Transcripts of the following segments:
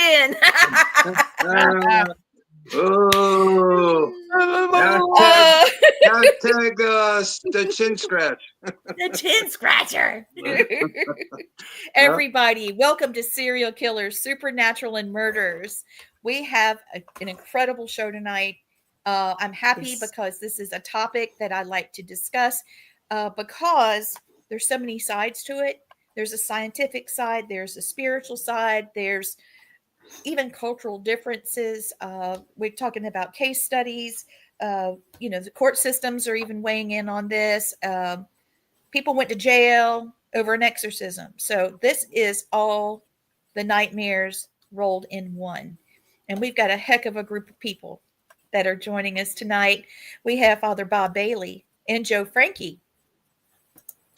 in. Oh, hashtag the chin scratch. The chin scratcher. Everybody, welcome to Serial Killers, Supernatural, and Murders. We have an incredible show tonight. I'm happy because this is a topic that I like to discuss because there's so many sides to it. There's a scientific side, there's a spiritual side, there's even cultural differences. We're talking about case studies. The court systems are even weighing in on this. People went to jail over an exorcism. So this is all the nightmares rolled in one. And we've got a heck of a group of people that are joining us tonight. We have Father Bob Bailey and Joe Franke.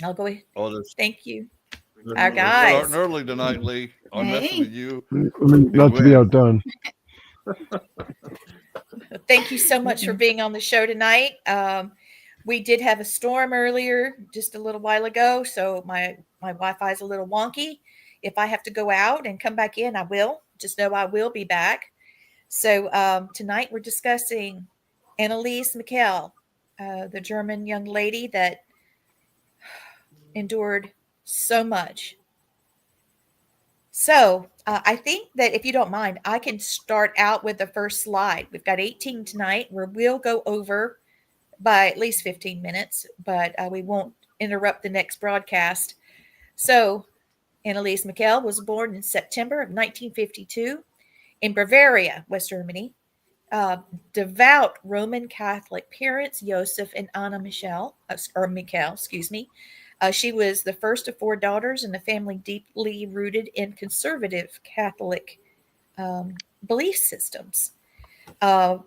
I'll go ahead. Thank you. Our guys. Starting early tonight, Lee. I'm messing with you. Not to be outdone. Thank you so much for being on the show tonight. We did have a storm earlier, just a little while ago, so my Wi-Fi is a little wonky. If I have to go out and come back in, I will. Just know I will be back. So tonight we're discussing Anneliese Michel, the German young lady that endured so much. So I think that if you don't mind, I can start out with the first slide. We've got 18 tonight where we'll go over by at least 15 minutes, but we won't interrupt the next broadcast. So Anneliese Michel was born in September of 1952 in Bavaria, West Germany. Devout Roman Catholic parents, Joseph and Anna Michel. She was the first of 4 daughters in a family deeply rooted in conservative Catholic belief systems. So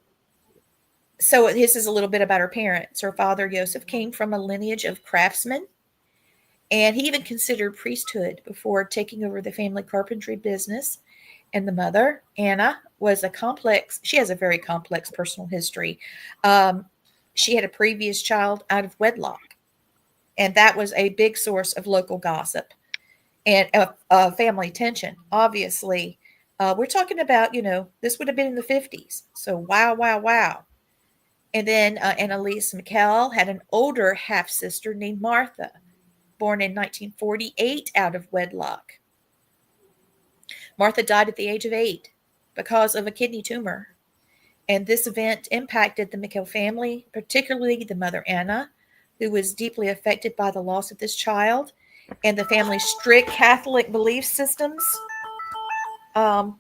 this is a little bit about her parents. Her father, Joseph, came from a lineage of craftsmen, and he even considered priesthood before taking over the family carpentry business. And the mother, Anna, she has a very complex personal history. She had a previous child out of wedlock, and that was a big source of local gossip and family tension. Obviously, we're talking about, this would have been in the 50s. So wow. And then Anneliese Michel had an older half-sister named Martha, born in 1948 out of wedlock. Martha died at the age of 8 because of a kidney tumor. And this event impacted the Michel family, particularly the mother, Anna, who was deeply affected by the loss of this child and the family's strict Catholic belief systems. The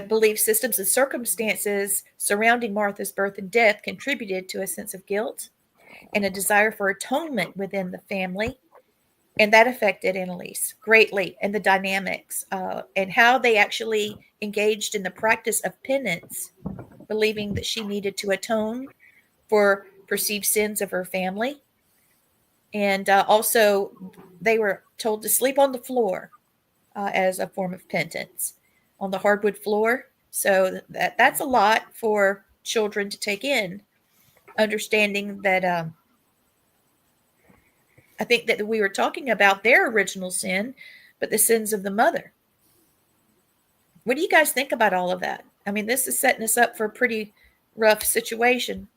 belief systems and circumstances surrounding Martha's birth and death contributed to a sense of guilt and a desire for atonement within the family. And that affected Anneliese greatly, and the dynamics and how they actually engaged in the practice of penance, believing that she needed to atone for perceived sins of her family. And also, they were told to sleep on the floor as a form of penance, on the hardwood floor. So that's a lot for children to take in, understanding that I think that we were talking about their original sin, but the sins of the mother. What do you guys think about all of that? I mean, this is setting us up for a pretty rough situation.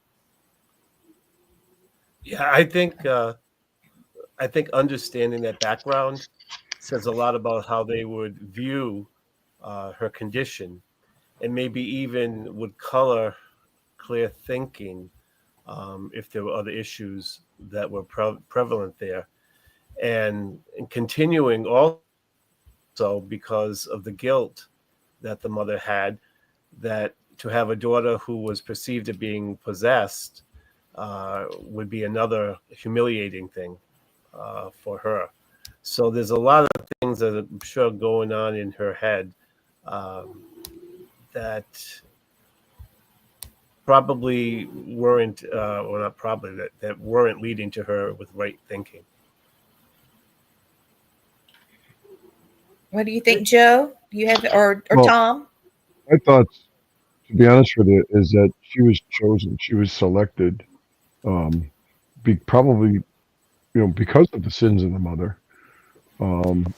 Yeah, I think understanding that background says a lot about how they would view her condition, and maybe even would color clear thinking if there were other issues that were prevalent there, and continuing also because of the guilt that the mother had, that to have a daughter who was perceived as being possessed would be another humiliating thing for her. So there's a lot of things that I'm sure going on in her head that probably weren't, or not probably, that weren't leading to her with right thinking. What do you think, Joe? You have, or Tom? My thoughts, to be honest with you, is that she was chosen. She was selected, probably, because of the sins of the mother, and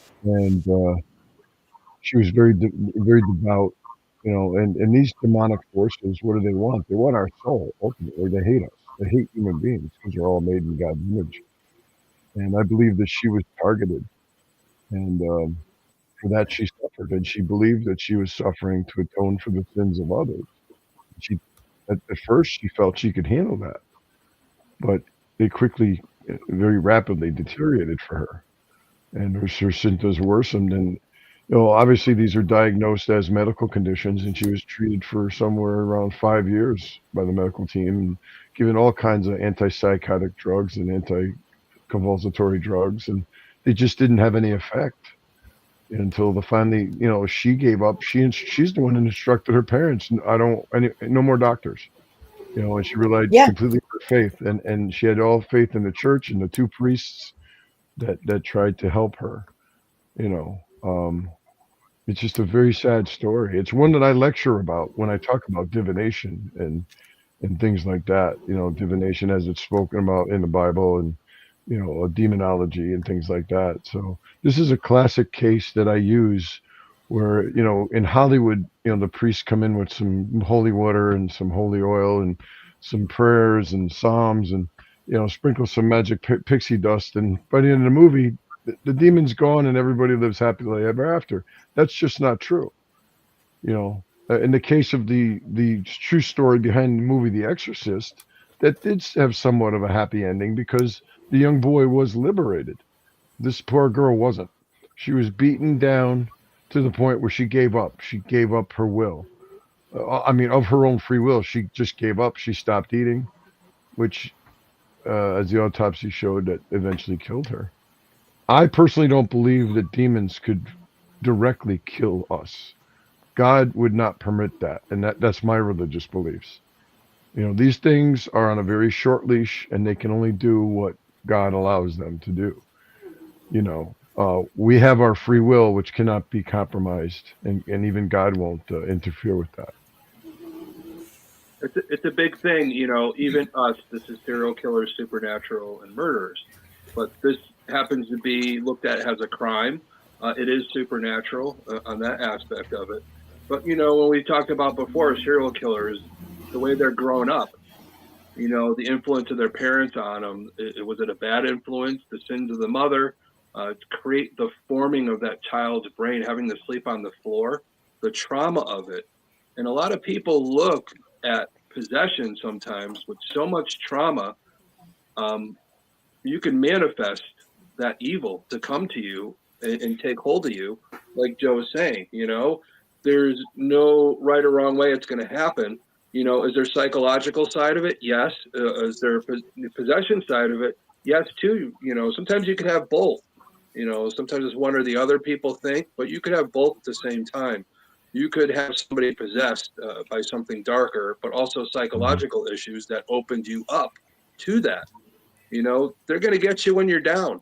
she was very very devout, you know. And these demonic forces, what do they want? They want our soul. Ultimately, they hate us. They hate human beings because we're all made in God's image. And I believe that she was targeted, and for that she suffered, and she believed that she was suffering to atone for the sins of others. She, at first, she felt she could handle that, but they quickly, very rapidly deteriorated for her, and her symptoms worsened. And obviously these are diagnosed as medical conditions, and she was treated for somewhere around 5 years by the medical team, and given all kinds of antipsychotic drugs and anti-convulsatory drugs, and they just didn't have any effect until finally, she gave up. She's the one that instructed her parents, no more doctors. And she relied Yeah. completely on her faith, and she had all faith in the church and the two priests that tried to help her. It's just a very sad story. It's one that I lecture about when I talk about divination and things like that. Divination as it's spoken about in the Bible, and demonology and things like that. So this is a classic case that I use where, in Hollywood, the priests come in with some holy water and some holy oil and some prayers and psalms, and sprinkle some magic pixie dust, and by the end of the movie, the demon's gone and everybody lives happily ever after. That's just not true. In the case of the true story behind the movie The Exorcist, that did have somewhat of a happy ending because the young boy was liberated. This poor girl wasn't. She was beaten down to the point where she gave up. She gave up her will. Of her own free will, she just gave up. She stopped eating, which, as the autopsy showed, that eventually killed her. I personally don't believe that demons could directly kill us. God would not permit that, and that's my religious beliefs. These things are on a very short leash, and they can only do what God allows them to do. We have our free will, which cannot be compromised, and even God won't interfere with that. It's a big thing, even us, this is serial killers, supernatural, and murderers. But this happens to be looked at as a crime. It is supernatural on that aspect of it. But, when we talked about before, serial killers, the way they're grown up, the influence of their parents on them, was it a bad influence? The sins of the mother, create the forming of that child's brain, having to sleep on the floor, the trauma of it. And a lot of people look at possession sometimes with so much trauma, you can manifest that evil to come to you and take hold of you. Like Joe was saying, there's no right or wrong way it's going to happen. Is there psychological side of it? Yes. Is there possession side of it? Yes, too. Sometimes you can have both. Sometimes it's one or the other, people think, but you could have both at the same time. You could have somebody possessed by something darker, but also psychological issues that opened you up to that. They're going to get you when you're down,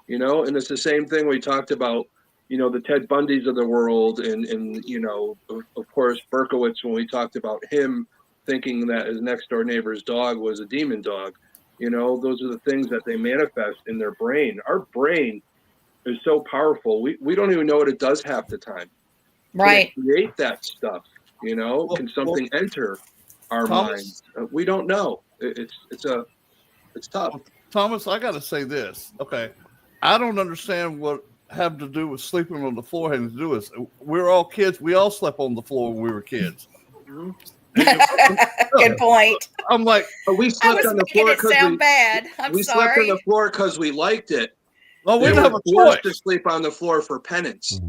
and it's the same thing we talked about, the Ted Bundys of the world, and of course, Berkowitz, when we talked about him thinking that his next door neighbor's dog was a demon dog. Those are the things that they manifest in their brain. Our brain is so powerful. We don't even know what it does half the time. Right. Can it create that stuff? Can something enter our minds? We don't know. It's tough. Thomas, I got to say this. Okay, I don't understand what have to do with sleeping on the floor having to do with. We're all kids. We all slept on the floor when we were kids. Mm-hmm. Good point. I'm like, we slept on the floor because we slept on the floor because we liked it. Oh, we didn't have a choice to sleep on the floor for penance,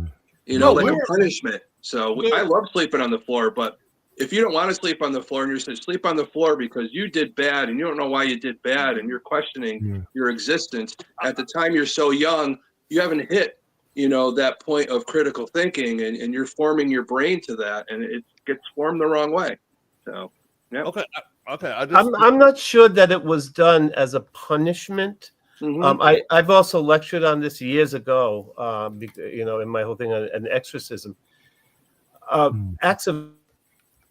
like a punishment. So I love sleeping on the floor, but if you don't want to sleep on the floor and you're saying sleep on the floor because you did bad and you don't know why you did bad and you're questioning your existence at the time you're so young, you haven't hit, that point of critical thinking, and you're forming your brain to that, and it gets formed the wrong way. So, yeah. Okay. I'm not sure that it was done as a punishment. Mm-hmm. I've also lectured on this years ago, in my whole thing on exorcism. Acts of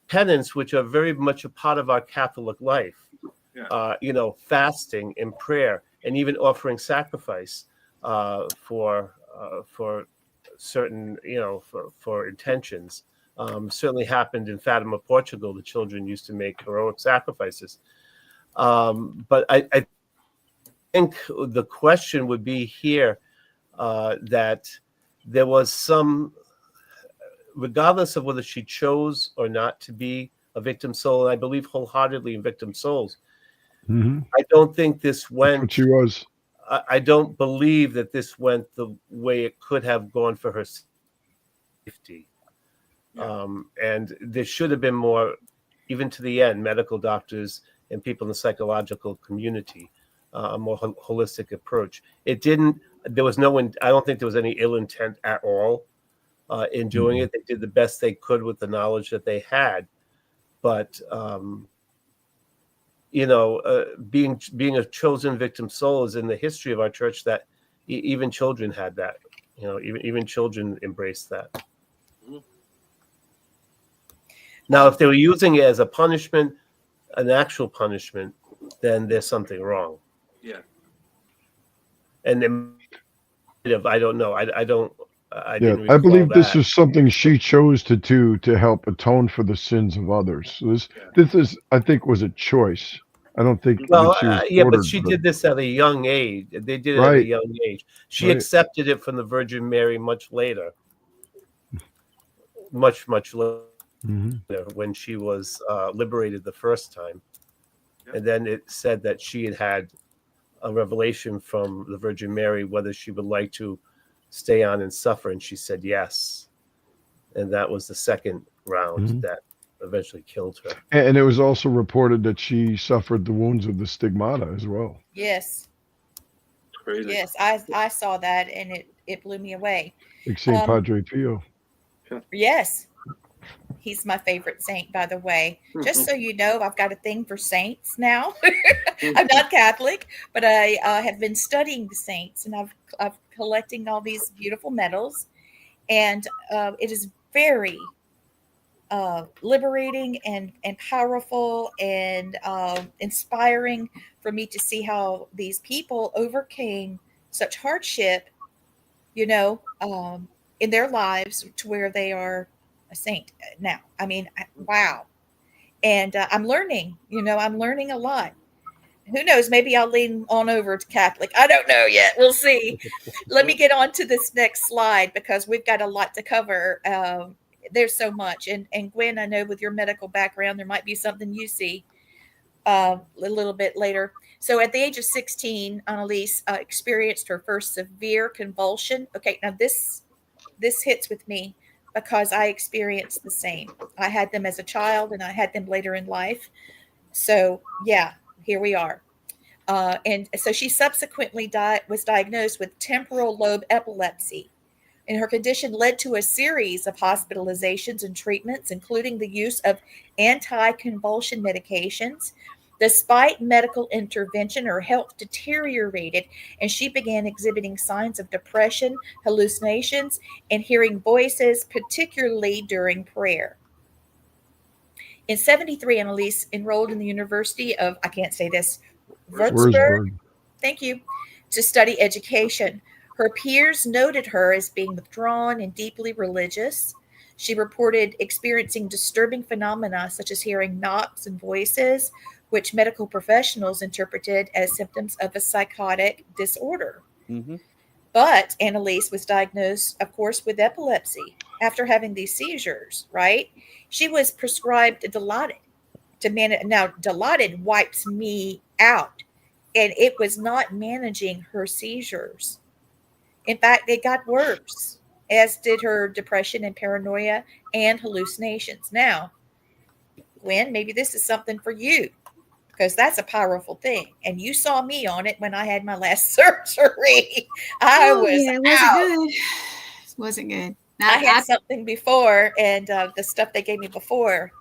penance, which are very much a part of our Catholic life, fasting and prayer, and even offering sacrifice for certain, for intentions. Certainly happened in Fatima, Portugal. The children used to make heroic sacrifices. But I think the question would be here that there was some, regardless of whether she chose or not to be a victim soul, and I believe wholeheartedly in victim souls, I don't think this That's what went. she was. I don't believe that this went the way it could have gone for her safety. And there should have been more, even to the end, medical doctors and people in the psychological community, a more holistic approach. It didn't. There was no. I don't think there was any ill intent at all in doing it. They did the best they could with the knowledge that they had, but being a chosen victim soul is in the history of our church that even children had that. Even children embraced that. Now, if they were using it as a punishment, an actual punishment, then there's something wrong. Yeah. And I don't know. I don't. I didn't I believe recall this that. is something she chose to do to help atone for the sins of others. So this is, I think, was a choice. I don't think Well, that she was but ordered. she did this at a young age. They did it at a Right. young age. She Right. accepted it from the Virgin Mary much later. Much later, when she was liberated the first time. And then it said that she had a revelation from the Virgin Mary whether she would like to stay on and suffer, and she said yes. And that was the second round that eventually killed her. And it was also reported that she suffered the wounds of the stigmata as well. Yes. Crazy. Yes, I saw that, and it blew me away. Like St. Padre Pio. Yes. He's my favorite saint, by the way. Just so you know, I've got a thing for saints now. I'm not Catholic, but I have been studying the saints, and I've collecting all these beautiful medals, and it is very liberating and powerful and inspiring for me to see how these people overcame such hardship, in their lives to where they are a saint now. I mean, wow. And I'm learning, I'm learning a lot. Who knows? Maybe I'll lean on over to Catholic. I don't know yet. We'll see. Let me get on to this next slide because we've got a lot to cover. There's so much. And Gwen, I know with your medical background, there might be something you see a little bit later. So at the age of 16, Anneliese experienced her first severe convulsion. Okay, now this hits with me because I experienced the same. I had them as a child and I had them later in life. So yeah, here we are. And so she subsequently was diagnosed with temporal lobe epilepsy. And her condition led to a series of hospitalizations and treatments, including the use of anti-convulsion medications. Despite medical intervention, her health deteriorated, and she began exhibiting signs of depression, hallucinations, and hearing voices, particularly during prayer. In 73, Anneliese enrolled in the University of, I can't say this, Würzburg, thank you, to study education. Her peers noted her as being withdrawn and deeply religious. She reported experiencing disturbing phenomena such as hearing knocks and voices, which medical professionals interpreted as symptoms of a psychotic disorder. But Anneliese was diagnosed, of course, with epilepsy after having these seizures, right? She was prescribed Dilaudid to manage. Now, Dilaudid wipes me out, and it was not managing her seizures. In fact, it got worse, as did her depression and paranoia and hallucinations. Now, Gwen, maybe this is something for you because that's a powerful thing. And you saw me on it when I had my last surgery. I was it wasn't good. It wasn't good. I had something before, and the stuff they gave me before,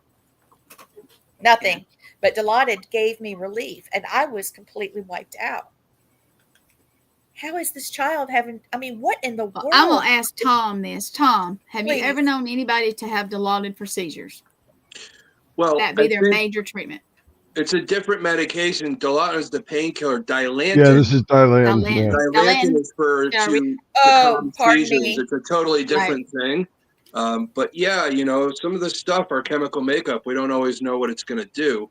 nothing. But Dilaudid gave me relief, and I was completely wiped out. How is this child having? I mean, what in the world? I'm gonna ask Tom this. Tom, have Please. you ever known anybody to have Dilaudid for seizures? Well, That'd be their major treatment. It's a different medication. Dilantin is the painkiller. Dilantin. Yeah, this is Dilan. Dilan- Yeah. Dilantin is for Yeah, to Oh, calm pardon seizures. me. It's a totally different thing. But yeah, some of the stuff, our chemical makeup, we don't always know what it's going to do.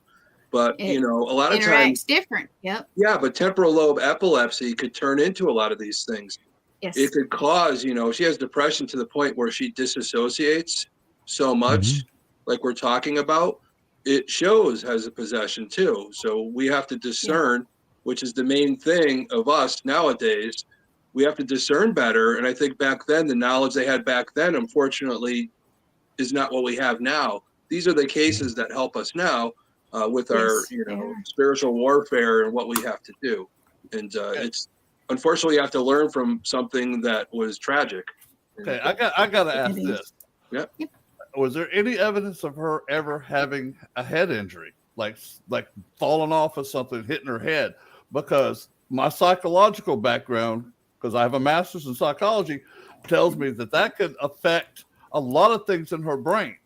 But It a lot of times, interacts different. Yep. yeah. But temporal lobe epilepsy could turn into a lot of these things. Yes. It could cause, she has depression to the point where she disassociates so much, like we're talking about. It shows as a possession too. So we have to discern, which is the main thing of us nowadays. We have to discern better. And I think back then, the knowledge they had back then, unfortunately, is not what we have now. These are the cases that help us now with our, Yes, they are. spiritual warfare and what we have to do. And it's unfortunately you have to learn from something that was tragic. Okay, I gotta ask It is. this. Yep. Was there any evidence of her ever having a head injury, like falling off of something, hitting her head? Because my psychological background, because I have a master's in psychology, tells me that could affect a lot of things in her brain.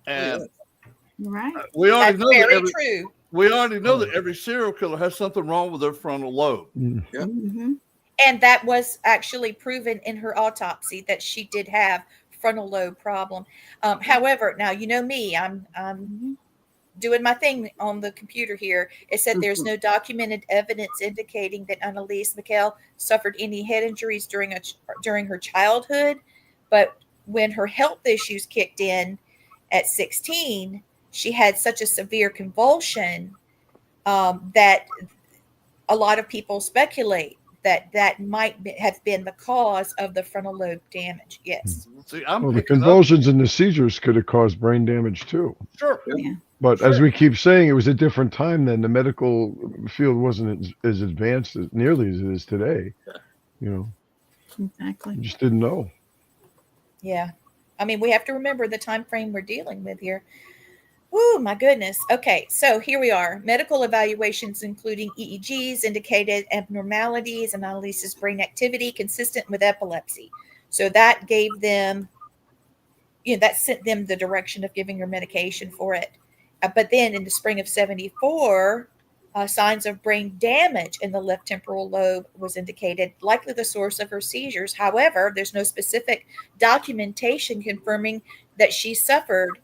And Right. we already That's know that very true. we already know that every serial killer has something wrong with their frontal lobe. Mm. Yep. Mm-hmm. And that was actually proven in her autopsy that she did have frontal lobe problem. However, now you know me, I'm doing my thing on the computer here. It said there's no documented evidence indicating that Anneliese Michel suffered any head injuries during her childhood, but when her health issues kicked in at 16, she had such a severe convulsion that a lot of people speculate that might have been the cause of the frontal lobe damage. Yes. See, I'm Well, the picking up. convulsions and the seizures could have caused brain damage too. Sure. Yeah. But Sure. as we keep saying, it was a different time then. The medical field wasn't as advanced nearly as it is today. Exactly. You just didn't know. Yeah. I mean, we have to remember the time frame we're dealing with here. Oh, my goodness. Okay, so here we are. Medical evaluations, including EEGs, indicated abnormalities in Anneliese's brain activity consistent with epilepsy. So that gave them, that sent them the direction of giving her medication for it. But then in the spring of 74, signs of brain damage in the left temporal lobe was indicated, likely the source of her seizures. However, there's no specific documentation confirming that she suffered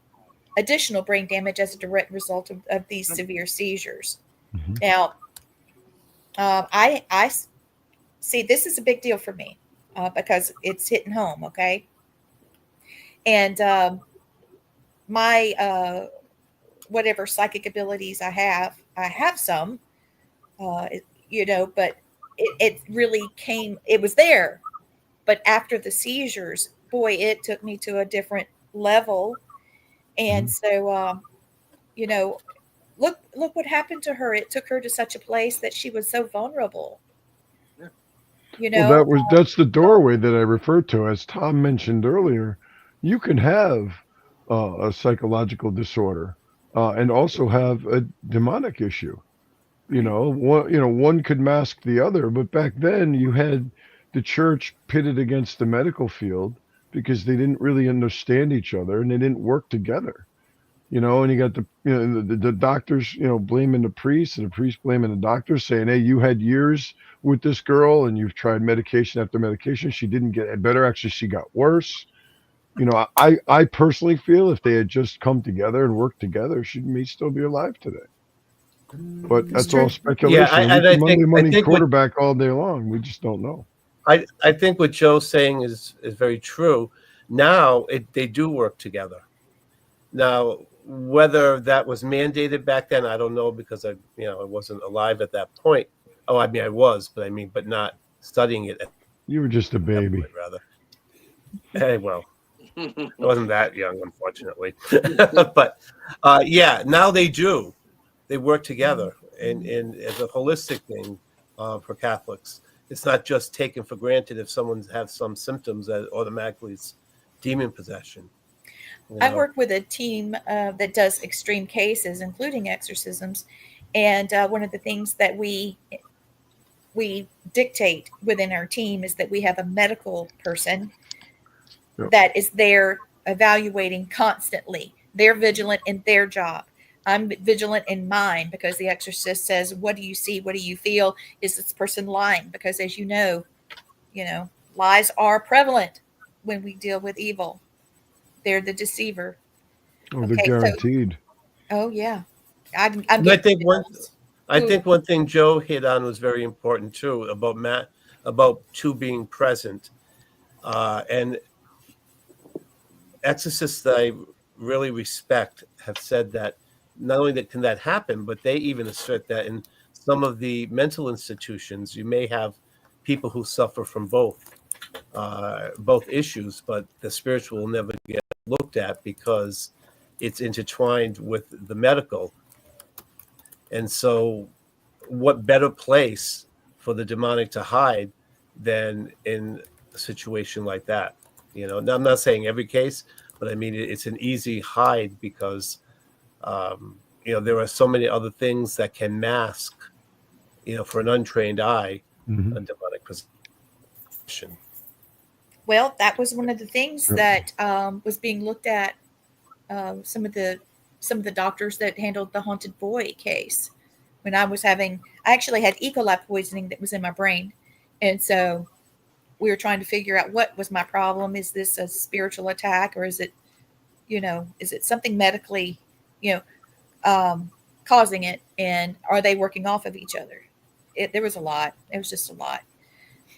additional brain damage as a direct result of these severe seizures. Mhm. Now, I see this is a big deal for me because it's hitting home, okay? And my whatever psychic abilities I have some, but it really came, it was there. But after the seizures, boy, it took me to a different level. And so, look what happened to her. It took her to such a place that she was so vulnerable. Well, that's the doorway that I referred to, as Tom mentioned earlier. You can have a psychological disorder and also have a demonic issue. One could mask the other, but back then you had the church pitted against the medical field because they didn't really understand each other and they didn't work together. And you got the doctors, blaming the priests and the priests blaming the doctors, saying, hey, you had years with this girl and you've tried medication after medication. She didn't get better. Actually, she got worse. I personally feel if they had just come together and worked together, she may still be alive today. But that's all speculation. Yeah, I think money quarterback all day long. We just don't know. I think what Joe's saying is very true. Now they do work together. Now, whether that was mandated back then, I don't know, because I wasn't alive at that point. Oh, I mean, I was, but not studying it. You were just a baby, rather. Hey, well, I wasn't that young, unfortunately. But now they do. They work together, and as a holistic thing for Catholics. It's not just taken for granted if someone has some symptoms that automatically it's demon possession. I work with a team that does extreme cases, including exorcisms, and one of the things that we dictate within our team is that we have a medical person that is there evaluating constantly. They're vigilant in their job. I'm vigilant in mine because the exorcist says, what do you see? What do you feel? Is this person lying? Because as you know, lies are prevalent when we deal with evil. They're the deceiver. Oh, they're Okay, so guaranteed. oh yeah, I'm And I getting think one, chills. I Ooh, think one thing Joe hit on was very important too about about two being present, and exorcists that I really respect have said that not only that can that happen, but they even assert that in some of the mental institutions, you may have people who suffer from both issues, but the spiritual will never get looked at because it's intertwined with the medical. And so, what better place for the demonic to hide than in a situation like that? Now, I'm not saying every case, but I mean, it's an easy hide because, there are so many other things that can mask, for an untrained eye, Hmm. a demonic possession. well, that was one of the things that was being looked at. Some of the doctors that handled the haunted boy case when I actually had E. coli poisoning that was in my brain, and so we were trying to figure out what was my problem. Is this a spiritual attack, or is it something medically, you causing it, and are they working off of each other? There was a lot. It was just a lot.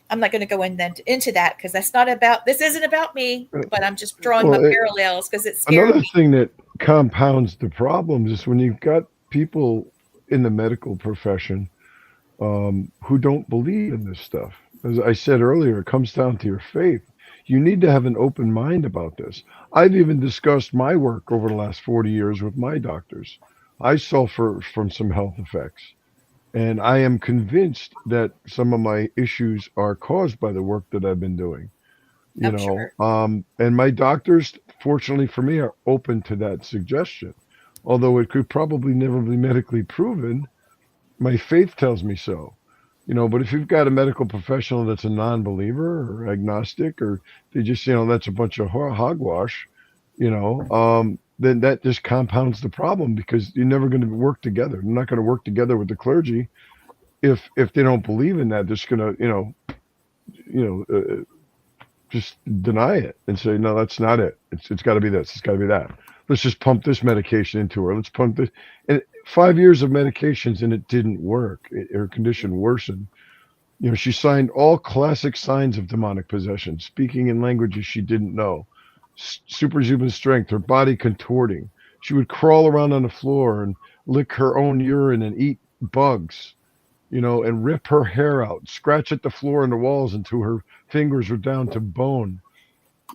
I'm not going to go into that because that's not about. This isn't about me, but I'm just drawing my Well, parallels because it scared another me. thing that compounds the problems is when you've got people in the medical profession who don't believe in this stuff. As I said earlier, it comes down to your faith. You need to have an open mind about this. I've even discussed my work over the last 40 years with my doctors. I suffer from some health effects, and I am convinced that some of my issues are caused by the work that I've been doing. I'm sure. And my doctors, fortunately for me, are open to that suggestion. Although it could probably never be medically proven, my faith tells me so. But if you've got a medical professional that's a non-believer or agnostic, or they just, that's a bunch of hogwash, then that just compounds the problem because you're never going to work together. They're not going to work together with the clergy if they don't believe in that. They're just going to, just deny it and say, no, that's not it. It's got to be this. It's got to be that. Let's just pump this medication into her. Let's pump this. And 5 years of medications and it didn't work. Her condition worsened. She signed all classic signs of demonic possession, speaking in languages she didn't know, superhuman strength, her body contorting. She would crawl around on the floor and lick her own urine and eat bugs, and rip her hair out, scratch at the floor and the walls until her fingers were down to bone.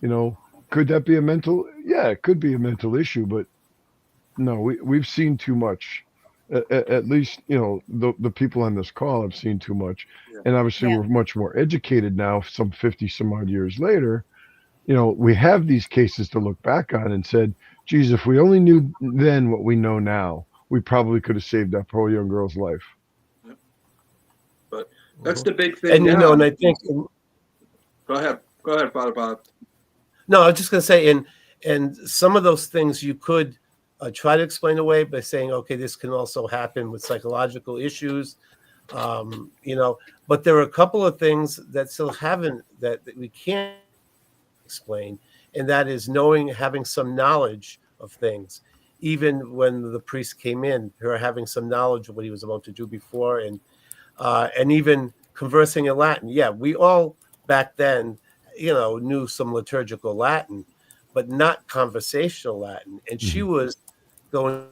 You know, could that be a mental? Yeah, it could be a mental issue, but no, we've seen too much. At least, the people on this call have seen too much. Yeah. And obviously, Yeah. we're much more educated now, some 50 some odd years later. We have these cases to look back on and said, geez, if we only knew then what we know now, we probably could have saved that poor young girl's life. But that's the big thing And now. and I think Go ahead, Father Bob. no, I was just going to say, and some of those things you could try to explain away by saying, okay, this can also happen with psychological issues, but there are a couple of things that still haven't that we can't explain, and that is having some knowledge of things. Even when the priest came in, her having some knowledge of what he was about to do before, and even conversing in Latin. Yeah, we all back then, knew some liturgical Latin, but not conversational Latin. And she was going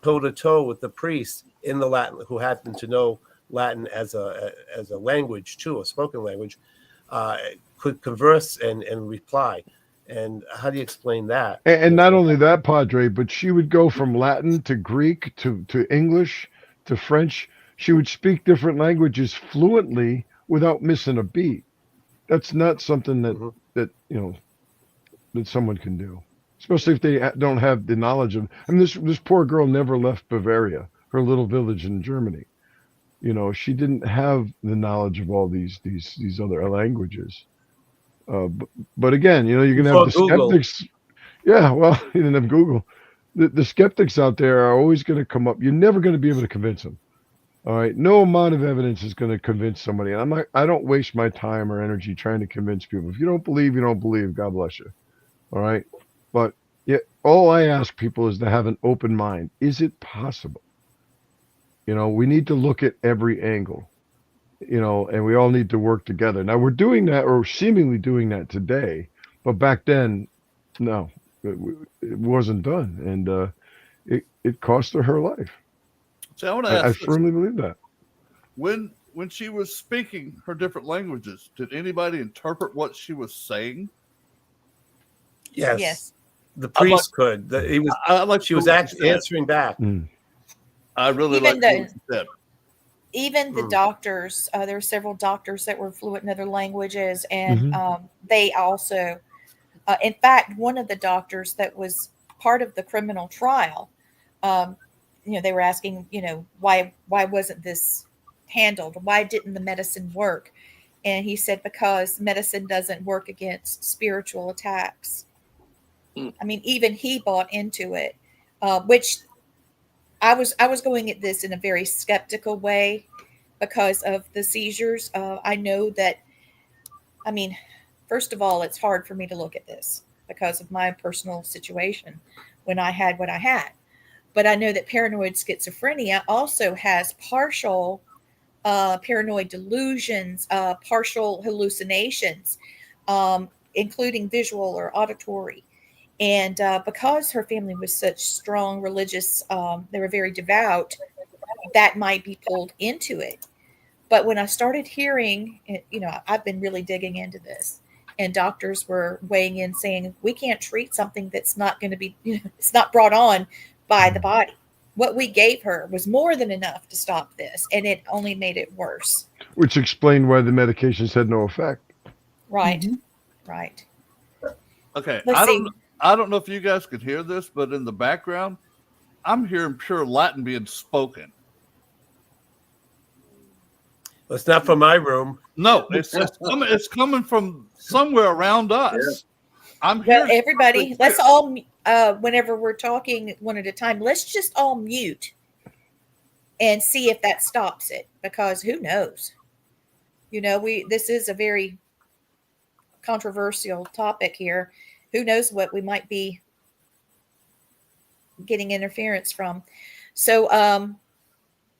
toe to toe with the priest in the Latin, who happened to know Latin as a language too, a spoken language, could converse and reply. And how do you explain that? And not only that, Padre, but she would go from Latin to Greek to English to French. She would speak different languages fluently without missing a beat. That's not something that someone can do, especially if they don't have the knowledge of. I mean, this poor girl never left Bavaria, her little village in Germany. She didn't have the knowledge of all these other languages. But again, you're gonna have Before the Google. skeptics. Yeah, well, you didn't have Google. the skeptics out there are always going to come up. You're never going to be able to convince them. All right, no amount of evidence is going to convince somebody. I don't waste my time or energy trying to convince people. If you don't believe, you don't believe. God bless you. All right, but yeah, all I ask people is to have an open mind. Is it possible? We need to look at every angle. And we all need to work together. Now we're doing that, or seemingly doing that today, but back then, no, it wasn't done, and it cost her life. So I want to I ask this. firmly believe that. When she was speaking her different languages, did anybody interpret what she was saying? Yes. Yes. The priest could. She was actually answering back. I really Even like what you said. Even the doctors, there were several doctors that were fluent in other languages, and they also, in fact, one of the doctors that was part of the criminal trial, they were asking, why wasn't this handled? Why didn't the medicine work? And he said, because medicine doesn't work against spiritual attacks. I mean, even he bought into it, which I was going at this in a very skeptical way because of the seizures. I know that, I mean, first of all, it's hard for me to look at this because of my personal situation when I had what I had. But I know that paranoid schizophrenia also has partial paranoid delusions, partial hallucinations, including visual or auditory. And because her family was such strong religious, they were very devout, that might be pulled into it. But when I started hearing, I've been really digging into this, and doctors were weighing in saying, we can't treat something that's not going to be, it's not brought on by the body. What we gave her was more than enough to stop this, and it only made it worse. Which explained why the medications had no effect. Right. Right. Okay. Let's see. I don't know if you guys could hear this, but in the background, I'm hearing pure Latin being spoken. Well, it's not from my room. No, it's coming from somewhere around us. I'm hearing. Well, everybody, let's all, whenever we're talking one at a time, let's just all mute and see if that stops it, because who knows? This is a very controversial topic here. Who knows what we might be getting interference from. So,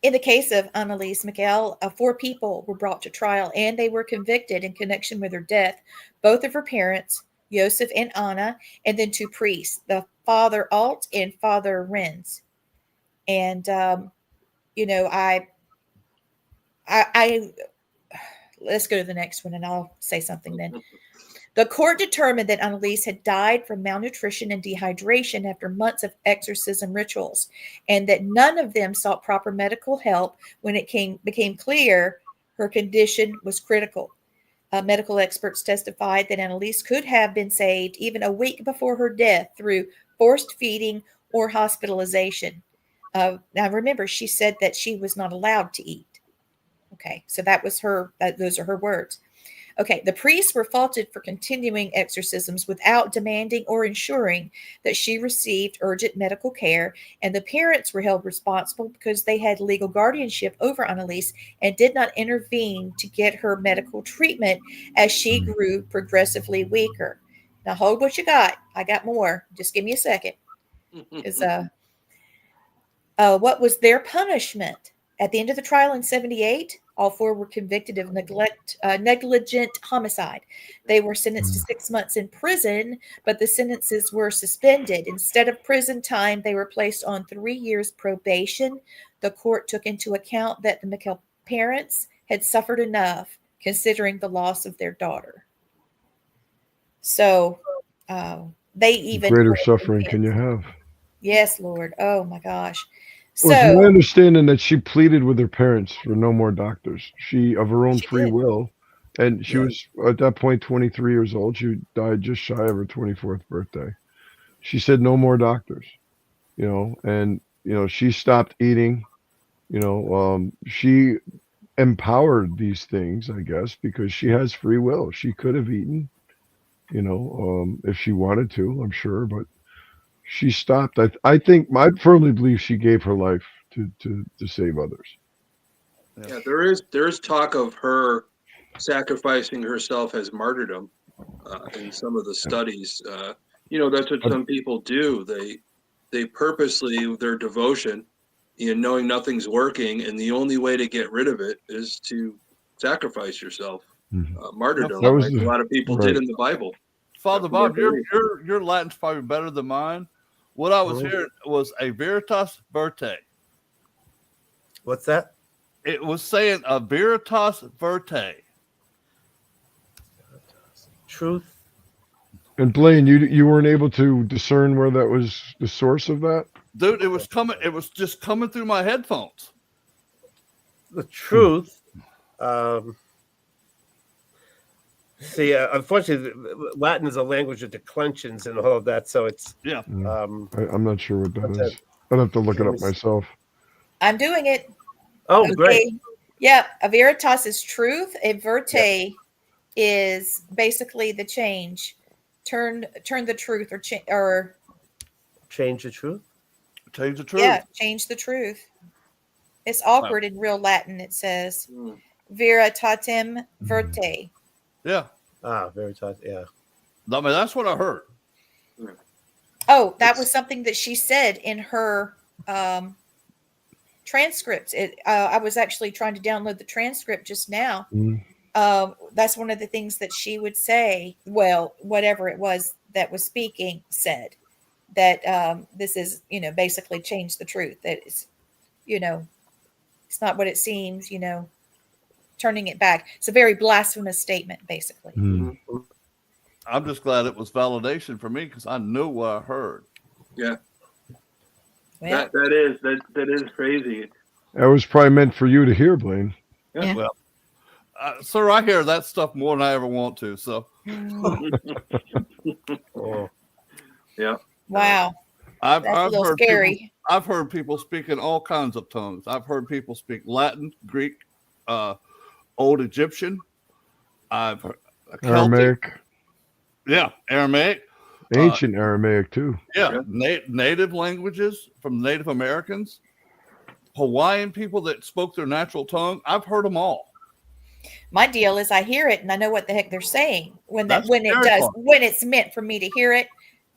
in the case of Anneliese Michel, 4 people were brought to trial, and they were convicted in connection with her death. Both of her parents, Joseph and Anna, and then 2 priests, the Father Alt and Father Renz. And, I let's go to the next one, and I'll say something then. The court determined that Anneliese had died from malnutrition and dehydration after months of exorcism rituals, and that none of them sought proper medical help when it became clear her condition was critical. Medical experts testified that Anneliese could have been saved even a week before her death through forced feeding or hospitalization. Now, remember, she said that she was not allowed to eat. Okay, so that was those are her words. Okay, the priests were faulted for continuing exorcisms without demanding or ensuring that she received urgent medical care, and the parents were held responsible because they had legal guardianship over Anneliese and did not intervene to get her medical treatment as she grew progressively weaker. Now, hold what you got. I got more. Just give me a second. What was their punishment? At the end of the trial in 1978, all 4 were convicted of negligent homicide. They were sentenced to 6 months in prison, but the sentences were suspended. Instead of prison time, they were placed on 3 years probation. The court took into account that the Michel parents had suffered enough, considering the loss of their daughter. So they even... Greater suffering can you have? Yes, Lord. Oh, my gosh. Well, it's my understanding that she pleaded with her parents for no more doctors. She, of her own free will, and she was at that point 23 years old. She died just shy of her 24th birthday. She said no more doctors, and she stopped eating. She empowered these things, I guess, because she has free will. She could have eaten, if she wanted to, I'm sure, but she stopped. I think I firmly believe she gave her life to save others. Yeah, there is talk of her sacrificing herself as martyrdom in some of the studies. That's what some people do. They purposely their devotion, knowing nothing's working, and the only way to get rid of it is to sacrifice yourself. Martyrdom, That was like a lot of people did in the Bible. Father Bob, your Latin's probably better than mine. What I was hearing was a veritas verte. What's that? It was saying a veritas verte. Truth. And Blaine, you weren't able to discern where that was the source of that? Dude, it was coming. It was just coming through my headphones. The truth. See, unfortunately, Latin is a language of declensions and all of that, so it's I'm not sure what that is. I'd have to look it up myself. I'm doing it. Oh, Okay. great. Yeah, a veritas is truth. A verte is basically the change. Turn the truth or change the truth. Change the truth. Yeah, change the truth. It's awkward in real Latin. It says veritatem verte. Yeah. Veritas. Yeah. I mean, that's what I heard. Oh, that was something that she said in her transcripts. I was actually trying to download the transcript just now. That's one of the things that she would say. Well, whatever it was that was speaking said that this is, basically change the truth. That is, it's not what it seems, turning it back. It's a very blasphemous statement, basically. I'm just glad it was validation for me because I knew what I heard. Yeah. Well, that is crazy. That was probably meant for you to hear, Blaine. Yeah. Well, sir, I hear that stuff more than I ever want to. So. Yeah. Wow. I've a little heard scary. I've heard people speak in all kinds of tongues. I've heard people speak Latin, Greek, Old Egyptian. I've heard Aramaic. Yeah, Aramaic. Ancient Aramaic too. Yeah, native languages from Native Americans. Hawaiian people that spoke their natural tongue. I've heard them all. My deal is I hear it and I know what the heck they're saying when it's meant for me to hear it.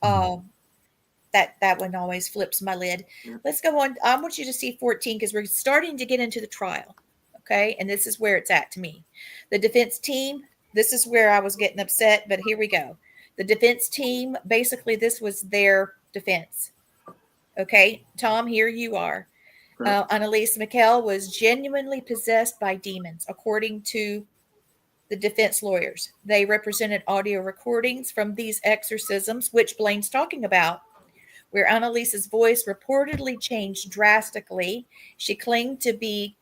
That one always flips my lid. Let's go on. I want you to see 14 because we're starting to get into the trial. Okay. And this is where it's at to me. The defense team, this is where I was getting upset, but here we go. The defense team, basically this was their defense. Okay. Tom, here you are. Anneliese Michel was genuinely possessed by demons, according to the defense lawyers. They represented audio recordings from these exorcisms, which Blaine's talking about, where Annaliese's voice reportedly changed drastically. She claimed to be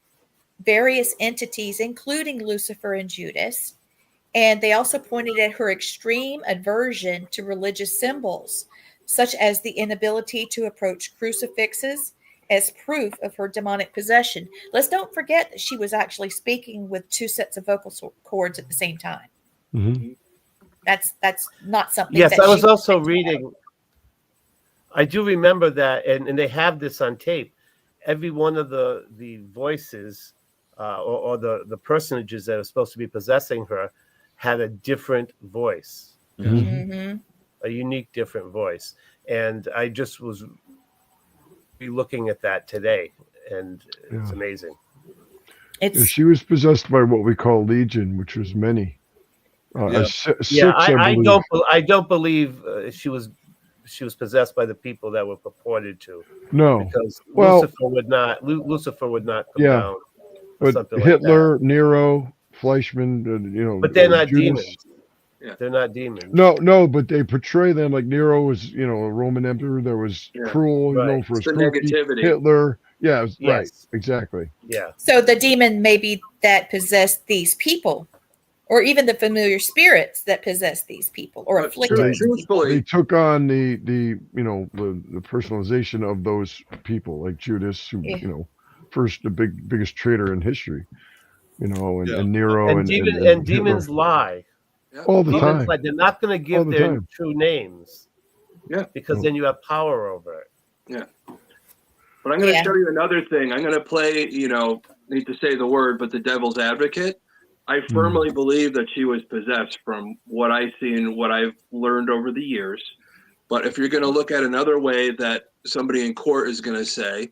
various entities, including Lucifer and Judas. And they also pointed at her extreme aversion to religious symbols, such as the inability to approach crucifixes, as proof of her demonic possession. Let's don't forget that she was actually speaking with two sets of vocal cords at the same time. That's not something. Yes, I was also reading. I do remember that, and they have this on tape. Every one of the voices or the personages that are supposed to be possessing her had a different voice, a unique, different voice. And I just was looking at that today, and it's amazing. She was possessed by what we call legion, which was many. I don't believe she was possessed by the people that were purported to. No, because Lucifer would not come down. But Hitler, Nero, Fleischmann, but they're not Judas. demons. Yeah. They're not demons. No, but they portray them like Nero was, a Roman emperor that was cruel, for his negativity. Hitler, right, exactly. Yeah. So the demon maybe that possessed these people, or even the familiar spirits that possess these people, or afflicted. They took on the personalization of those people, like Judas, who first the biggest traitor in history, and Nero and demons lie. All the time. They're not going to give their true names. Yeah. Because then you have power over it. Yeah. But I'm going to Yeah. show you another thing. I'm going to play, need to say the word, but the devil's advocate. I firmly believe that she was possessed from what I see and what I've learned over the years. But if you're going to look at another way that somebody in court is going to say,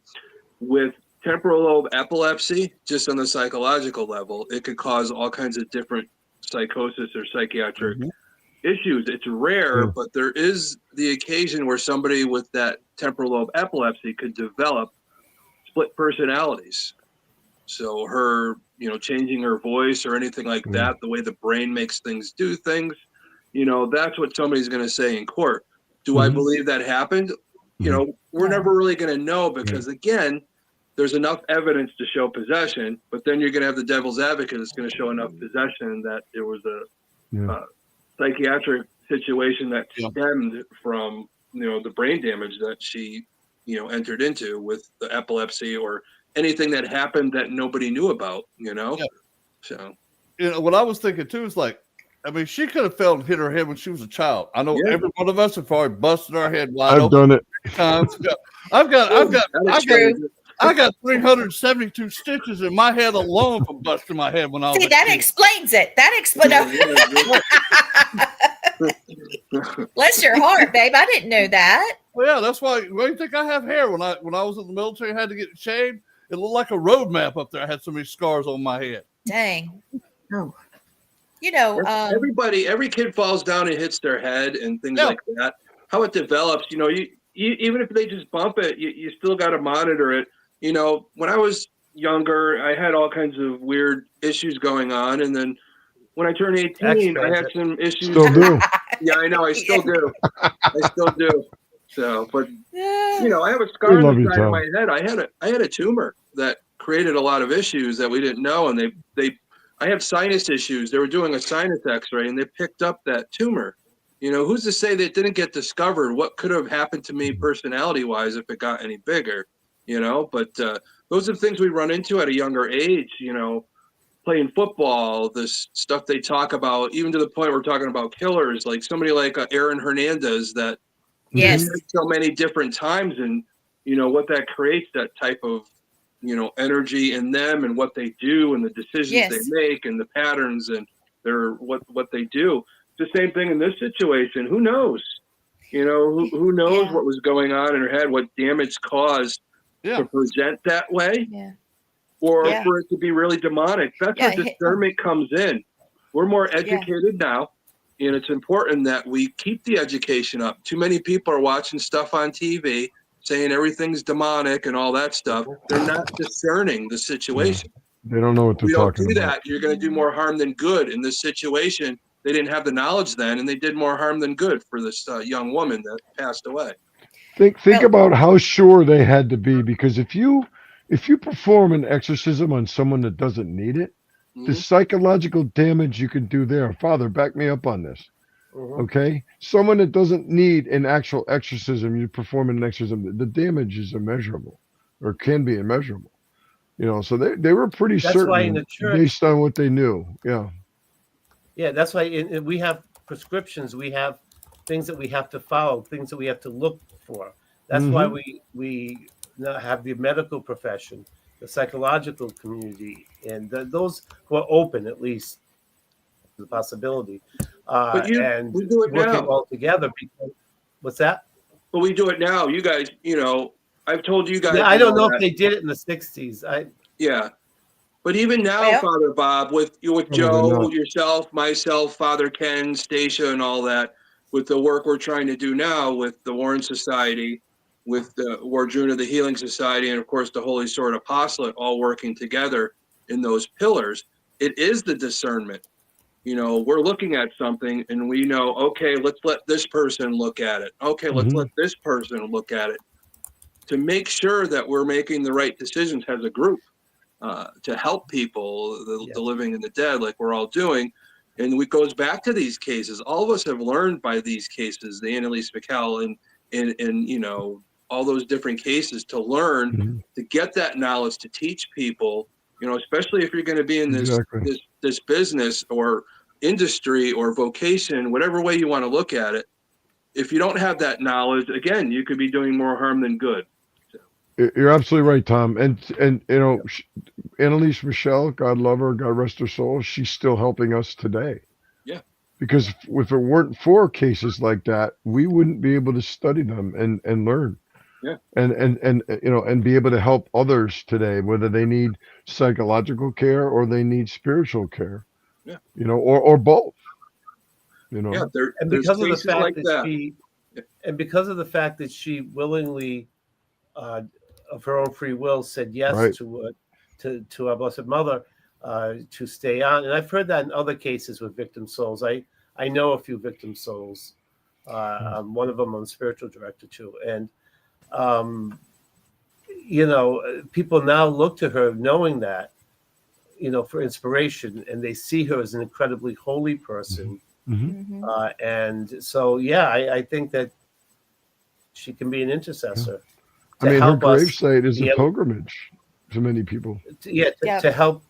with temporal lobe epilepsy, just on the psychological level, it could cause all kinds of different psychosis or psychiatric issues. It's rare, but there is the occasion where somebody with that temporal lobe epilepsy could develop split personalities. So her, changing her voice or anything like that, the way the brain makes things do things, that's what somebody's going to say in court. Do I believe that happened? We're never really going to know because, again, there's enough evidence to show possession, but then you're going to have the devil's advocate that's going to show enough possession that it was a psychiatric situation that stemmed from, the brain damage that she, entered into with the epilepsy or anything that happened that nobody knew about, So, what I was thinking too is like, I mean, she could have fell and hit her head when she was a child. I know every one of us have probably busted our head wide open. I've done it. Times. I've got 372 stitches in my head alone from busting my head when I was. See, that explains it. That explains. Bless your heart, babe. I didn't know that. Well, yeah, that's why. Why do you think I have hair? When I was in the military, I had to get shaved. It looked like a road map up there. I had so many scars on my head. Dang. Oh. Every kid falls down and hits their head and things like that. How it develops, you even if they just bump it, you still got to monitor it. When I was younger, I had all kinds of weird issues going on, and then when I turned 18, I had some issues. Still do. Yeah, I know. I still do. So, but I have a scar on the side of my head. I had a tumor that created a lot of issues that we didn't know, and I have sinus issues. They were doing a sinus X-ray, and they picked up that tumor. Who's to say that it didn't get discovered? What could have happened to me personality-wise if it got any bigger? But those are the things we run into at a younger age. Playing football, this stuff they talk about, even to the point we're talking about killers, like somebody like Aaron Hernandez that so many different times, and what that creates, that type of energy in them and what they do and the decisions they make and the patterns and their what they do. It's the same thing in this situation. Who knows? Who knows what was going on in her head, what damage caused to present that way, or for it to be really demonic. That's where discernment comes in. We're more educated now, and it's important that we keep the education up. Too many people are watching stuff on TV saying everything's demonic and all that stuff. They're not discerning the situation. They don't know what they're talking about. You don't do that, you're going to do more harm than good. In this situation, they didn't have the knowledge then, and they did more harm than good for this young woman that passed away. Think about how sure they had to be, because if you perform an exorcism on someone that doesn't need it, the psychological damage you can do there. Father, back me up on this. Okay, someone that doesn't need an actual exorcism, you perform an exorcism, the damage is immeasurable, or can be immeasurable. So they were pretty certain, why in the church, based on what they knew. Yeah, that's why we have prescriptions. We have things that we have to follow, things that we have to look for. That's why we have the medical profession, the psychological community, and those who are open, at least, the possibility. And we do it working now. all together. What's that? But we do it now. You guys, I've told you guys. Yeah, I don't know if they did it in the 60s. Yeah. But even now, Father Bob, with Joe, yourself, myself, Father Ken, Stacia, and all that, with the work we're trying to do now with the Warren Society, with the Wardruna, the Healing Society, and of course the Holy Sword Apostolate, all working together in those pillars, it is the discernment. We're looking at something and we know, okay, let's let this person look at it. Okay, let's let this person look at it, to make sure that we're making the right decisions as a group, to help people, the living and the dead, like we're all doing. And it goes back to these cases. All of us have learned by these cases, the Anneliese, Michel, and all those different cases, to learn, to get that knowledge, to teach people, especially if you're going to be in this business or industry or vocation, whatever way you want to look at it. if you don't have that knowledge, again, you could be doing more harm than good. You're absolutely right, Tom. And you know, Anneliese Michel, God love her, God rest her soul, she's still helping us today. Yeah. Because if it weren't for cases like that, we wouldn't be able to study them and learn. Yeah. And you know, and be able to help others today, whether they need psychological care or they need spiritual care. Yeah. You know, or both. You know. Yeah, And there's because of the cases fact like that that. she, and because of the fact that she willingly, of her own free will, said yes Right. to our Blessed Mother to stay on. And I've heard that in other cases with victim souls. I know a few victim souls. One of them I'm spiritual director to, and you know, people now look to her knowing that, you know, for inspiration, and they see her as an incredibly holy person. Mm-hmm. And so, yeah, I think that she can be an intercessor. I mean, her help us gravesite is be a able- pilgrimage to many people. to help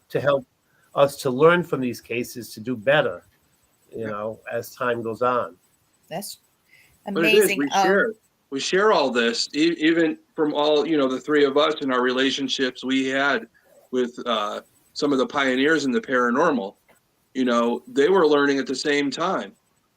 us to learn from these cases to do better, you know, as time goes on. That's But it is, amazing. we share all this, even from all, you know, the three of us and our relationships we had with some of the pioneers in the paranormal. You know, they were learning at the same time.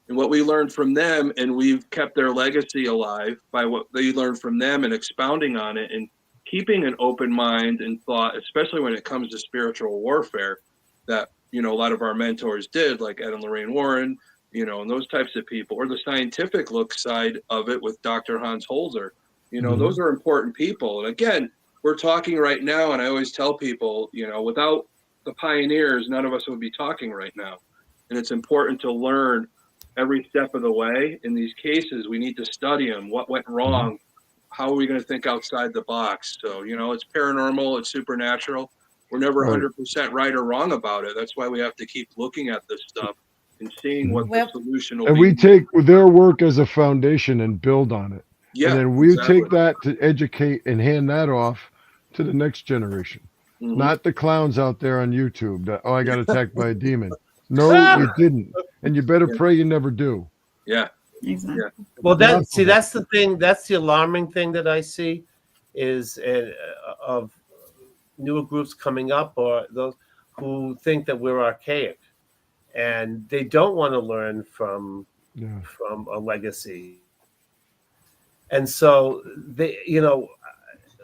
And what we learned from them, and we've kept their legacy alive by what they learned from them and expounding on it and keeping an open mind and thought, especially when it comes to spiritual warfare, that, you know, a lot of our mentors did, like Ed and Lorraine Warren, you know, and those types of people, or the scientific look side of it with Dr. Hans Holzer. You know, those are important people. And again, we're talking right now, and I always tell people, you know, without the pioneers, none of us would be talking right now. And it's important to learn every step of the way. In these cases, we need to study them. What went wrong? How are we going to think outside the box? So, you know, it's paranormal, it's supernatural. We're never 100% right or wrong about it. That's why we have to keep looking at this stuff and seeing what the solution will be. And we take their work as a foundation and build on it. Yeah, and then we take that to educate and hand that off to the next generation. Not the clowns out there on YouTube that, I got attacked by a demon. No, you didn't. And you better pray you never do. Yeah. Exactly. Yeah. Well, that's the thing. That's the alarming thing that I see is of newer groups coming up, or those who think that we're archaic, and they don't want to learn from a legacy. And so they, you know,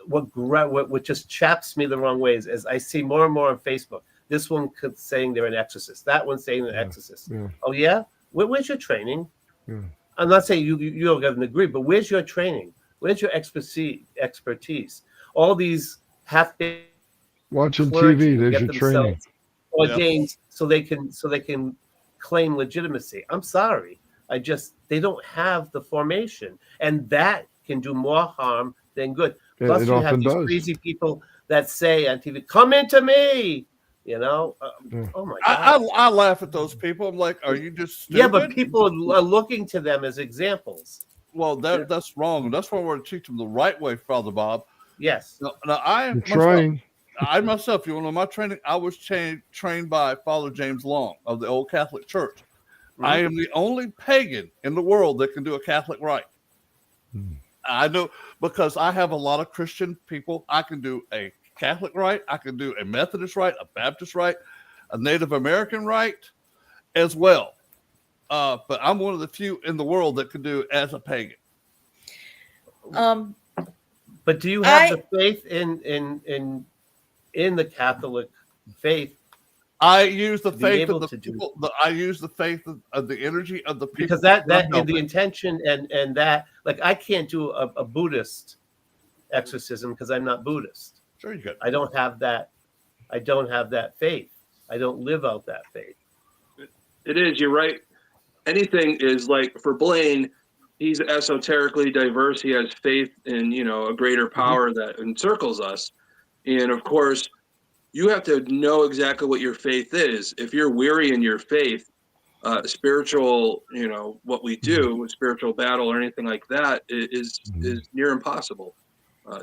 what just chaps me the wrong way is I see more and more on Facebook. This one saying they're an exorcist. That one saying they're an exorcist. Yeah. Oh yeah, where's your training? Yeah. I'm not saying you don't get an degree, but where's your training? Where's your expertise? All these half-baked watching clergy TV, there's your training. Ordained so they can claim legitimacy. I'm sorry, they don't have the formation, and that can do more harm than good. Plus, you have these crazy people that say on TV, "Come into me." You know, oh my God! I laugh at those people. I'm like, are you just stupid? Yeah, but people are looking to them as examples. Well, that's wrong. That's why we're to teach them the right way, Father Bob. Yes. Now I'm trying. I myself, you know, my training, I was trained by Father James Long of the Old Catholic Church. Mm-hmm. I am the only pagan in the world that can do a Catholic rite. I know, because I have a lot of Christian people. I can do a Catholic rite, I can do a Methodist rite, a Baptist rite, a Native American rite as well. But I'm one of the few in the world that can do it as a pagan. But do you have the faith in the Catholic faith? I use the faith of the people. I use the faith of the energy of the people. Because that the intention and that, like, I can't do a Buddhist exorcism because I'm not Buddhist. Sure, you could. I don't have that. I don't have that faith. I don't live out that faith. It is. You're right. Anything is like, for Blaine, he's esoterically diverse. He has faith in, you know, a greater power that encircles us. And of course, you have to know exactly what your faith is. If you're weary in your faith, spiritual, you know, what we do, spiritual battle or anything like that is near impossible.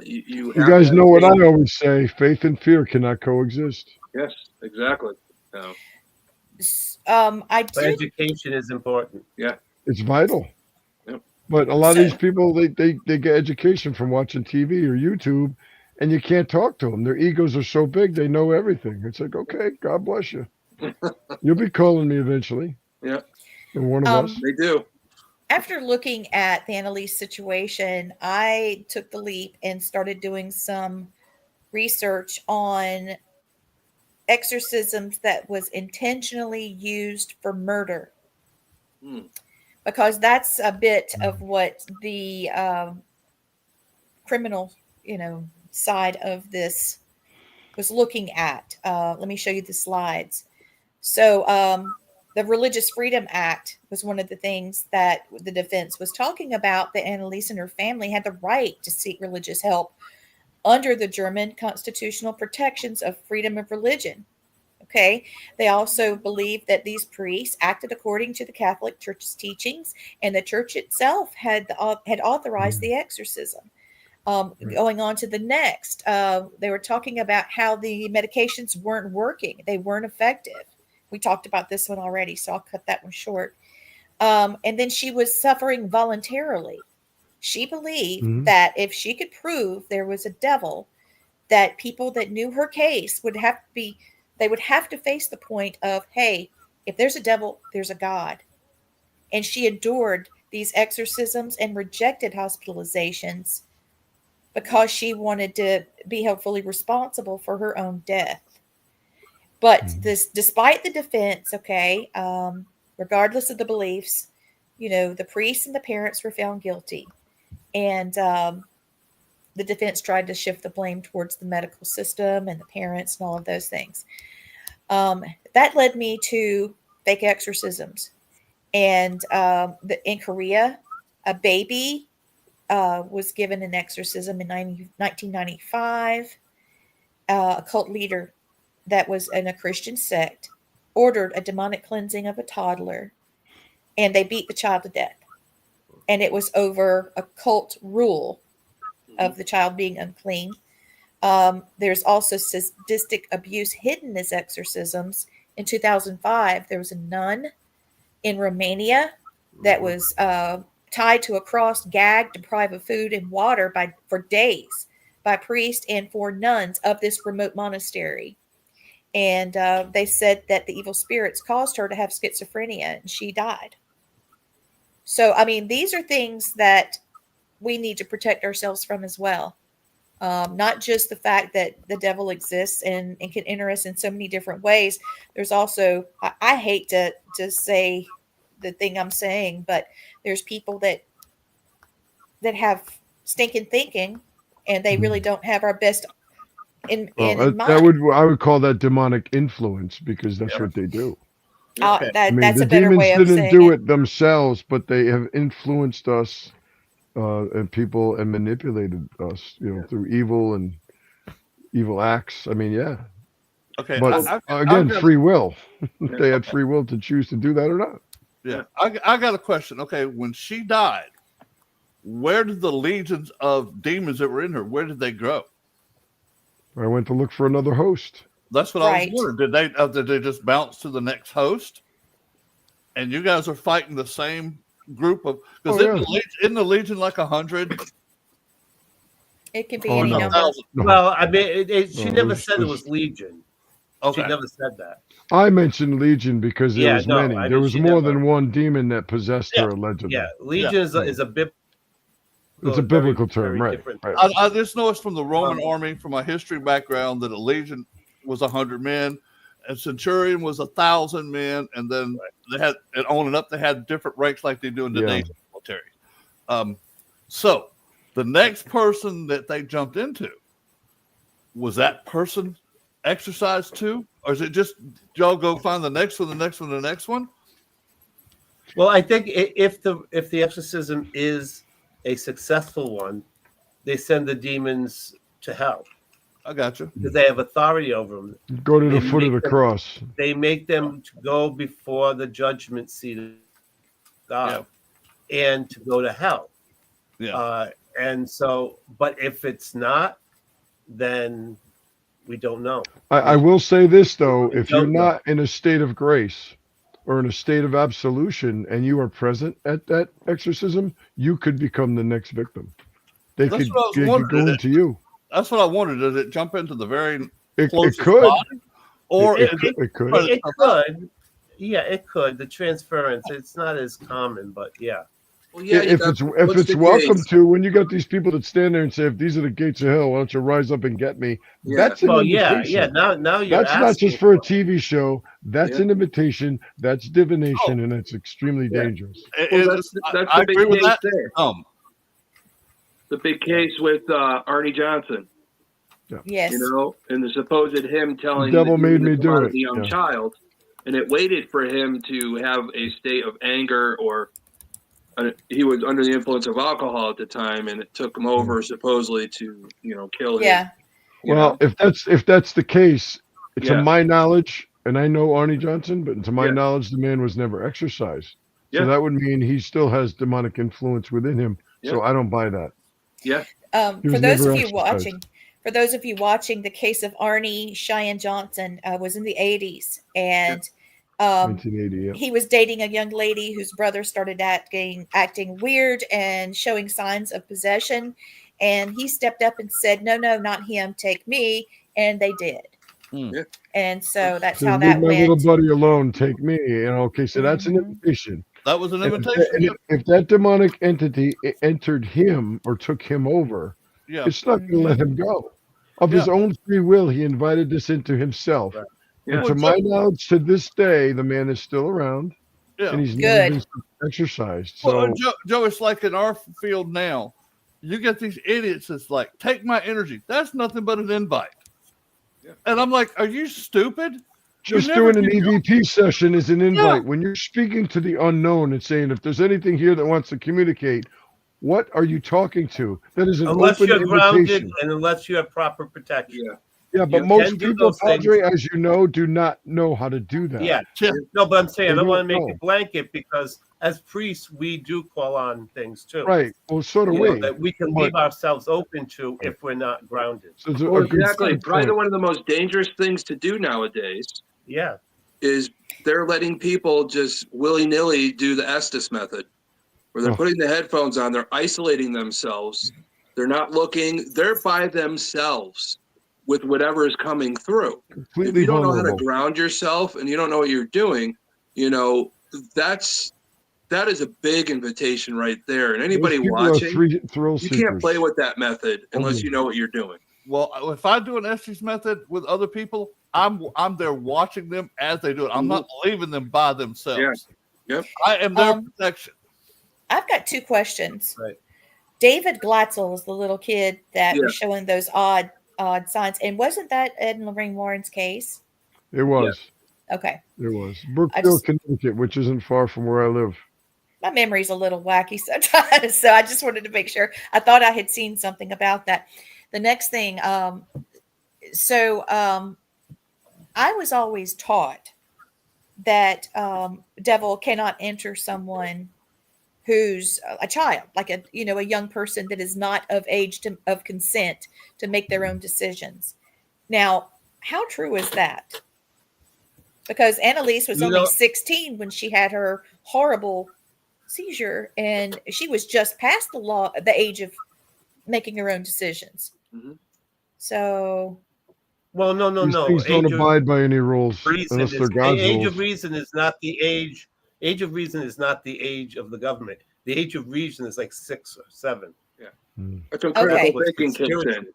You guys know what I always say: faith and fear cannot coexist. Yes, exactly. Education is important. Yeah, it's vital. Yep. But a lot of So these people, they get education from watching TV or YouTube, and you can't talk to them. Their egos are so big, they know everything. It's like, okay, God bless you. You'll be calling me eventually. Yeah, And one of us. they do. after looking at the Anneliese situation, I took the leap and started doing some research on exorcisms that was intentionally used for murder, Hmm. because that's a bit of what the criminal, side of this was looking at. Let me show you the slides. So, the Religious Freedom Act was one of the things that the defense was talking about. That Anneliese and her family had the right to seek religious help under the German constitutional protections of freedom of religion. Okay. They also believed that these priests acted according to the Catholic Church's teachings, and the church itself had authorized the exorcism. Going on to the next, they were talking about how the medications weren't working, they weren't effective. We talked about this one already, so I'll cut that one short. And then she was suffering voluntarily. She believed Mhm. that if she could prove there was a devil, that people that knew her case they would have to face the point of, hey, if there's a devil, there's a God. And she endured these exorcisms and rejected hospitalizations because she wanted to be held fully responsible for her own death. But despite the defense, okay, regardless of the beliefs, the priests and the parents were found guilty, and the defense tried to shift the blame towards the medical system and the parents and all of those things. That led me to fake exorcisms, and in Korea, a baby was given an exorcism in 1995. A cult leader that was in a Christian sect ordered a demonic cleansing of a toddler, and they beat the child to death. And it was over a cult rule of the child being unclean. There's also sadistic abuse hidden as exorcisms. In 2005, there was a nun in Romania that was tied to a cross, gagged, deprived of food and water for days by priests and 4 nuns of this remote monastery. And they said that the evil spirits caused her to have schizophrenia, and she died. So, I mean, these are things that we need to protect ourselves from as well. Not just the fact that the devil exists and can enter us in so many different ways. There's also, I hate to say the thing I'm saying, but there's people that have stinking thinking, and they really don't have our best in That mind. I would call that demonic influence, because that's what they do. Okay. I mean, That's the a better demons way of didn't saying do it. it themselves, but they have influenced us and people, and manipulated us, through evil acts. I mean, yeah. Okay, But again, free will. They had free will to choose to do that or not. yeah, I got a question. Okay, when she died, where did the legions of demons that were in her, where did they grow? I went to look for another host. That's what I Right. was wondering. Did they just bounce to the next host? And you guys are fighting the same group of, because isn't the legion like 100? It can be Oh, any no. number. No. Well, I mean, she No, never there's- said it there's- was Legion. Okay. She never said that. I mentioned Legion because there Yeah, was no, many. I There mean, was she more never- than one demon that possessed her, allegedly. Yeah, Legion is a bit. It's a biblical term, right? different Right. I just know it's from the Roman army, from my history background, that a legion was 100 men, a centurion was 1,000 men, and then they had, and on and up, they had different ranks like they do in today's military. So the next person that they jumped into, was that person exercised too, or is it just y'all go find the next one, the next one, the next one? Well, I think if the exorcism is a successful one, they send the demons to hell. I got you. Because they have authority over them. Go to the foot of the cross. They make them to go before the judgment seat of God and to go to hell. Yeah. And so, but if it's not, then we don't know. I will say this, though: if you're not in a state of grace, or in a state of absolution and you are present at that exorcism, you could become the next victim. They That's could, what I was they could wondering. go into you. That's what I wondered. Does it jump into the very It closest could. body? Or It is could. It could. but It could. Yeah, it could. The transference, it's not as common, but yeah. Well, yeah, If it's welcome to, when you got these people that stand there and say, if these are the gates of hell, why don't you rise up and get me? Yeah. That's an Well, invitation. Now you're That's not just for a TV show. That's Yeah. an invitation. That's divination, and it's extremely dangerous. Well, that's I the big agree with case that. there. The big case with Arnie Johnson, Yes. you know, and the supposed him telling The devil the made me demon to do come out it. of the young Yeah. child, and it waited for him to have a state of anger, or he was under the influence of alcohol at the time, and it took him over supposedly to, you know, kill him. Yeah. you Well, know? if that's the case, to Yeah. my knowledge, and I know Arnie Johnson, but to my Yeah. knowledge, the man was never exorcised. So Yeah. that would mean he still has demonic influence within him. So I don't buy that. Yeah. He For was those never of you exorcised. watching, the case of Arnie Cheyenne Johnson was in the 80s, and 1980. Yeah. he was dating a young lady whose brother started acting weird and showing signs of possession, and he stepped up and said, no, not him, take me, and they did. Yeah. And so that's So how leave that my went. little buddy alone. Take me. You know. Okay. So that's an Mhm. invitation. That was an And invitation. if that demonic entity entered him or took him over, Yeah. it's not going to let him go. Of his own free will, he invited this into himself. Right. Yeah. And to my knowledge, to this day, the man is still around, Yeah. and he's never Good. been exercised. Well, So Joe, it's like in our field now, you get these idiots that's like, take my energy. That's nothing but an invite. Yeah. And I'm like, are you stupid? just never doing an can go. EDT session is an invite. Yeah. When you're speaking to the unknown and saying, if there's anything here that wants to communicate, what are you talking to? That is an Unless open you're grounded invitation. and unless you have proper protection. Yeah. Yeah, but You most can do people, those things. Padre, as you know, do not know how to do that. Yeah. Yeah. No, but I'm saying I They don't want to don't make know. it blanket, because as priests we do call on things too. Right. Well, so do You know, we. that we can But- leave ourselves open to if we're not grounded. So it's a Well, good exactly. Probably point. one of the most dangerous things to do nowadays Yeah. is they're letting people just willy-nilly do the Estes method, where they're Oh. putting the headphones on, they're isolating themselves, they're not looking, they're by themselves with whatever is coming through. If Completely you don't know how to vulnerable. ground yourself and you don't know what you're doing, you know, that is a big invitation right there. And anybody Those people are watching, thrill you seekers. can't play with that method unless Only. you know what you're doing. Well, if I do an Estes method with other people, I'm there watching them as they do it. I'm not leaving them by themselves. Yep. I am their Um, protection. I've got two questions. Right. David Glatzel is the little kid that Yeah. was showing those odd signs, and wasn't that Ed and Lorraine Warren's case? It was. Okay, It was. Brookfield, Connecticut, which isn't far from where I live. my memory's a little wacky sometimes, so I just wanted to make sure. I thought I had seen something about that. The next thing, I was always taught that devil cannot enter someone who's a child, like a young person that is not of age of consent to make their own decisions. Now, how true is that? Because Anneliese was only 16 when she had her horrible seizure, and she was just past the age of making her own decisions. Mm-hmm. So, Well, no. These things don't abide by any rules Reason unless is, they're God's age rules. of reason is not the age. Age of reason is not the age of the government. The age of reason is like 6 or 7. That's when critical Okay. thinking kicks in.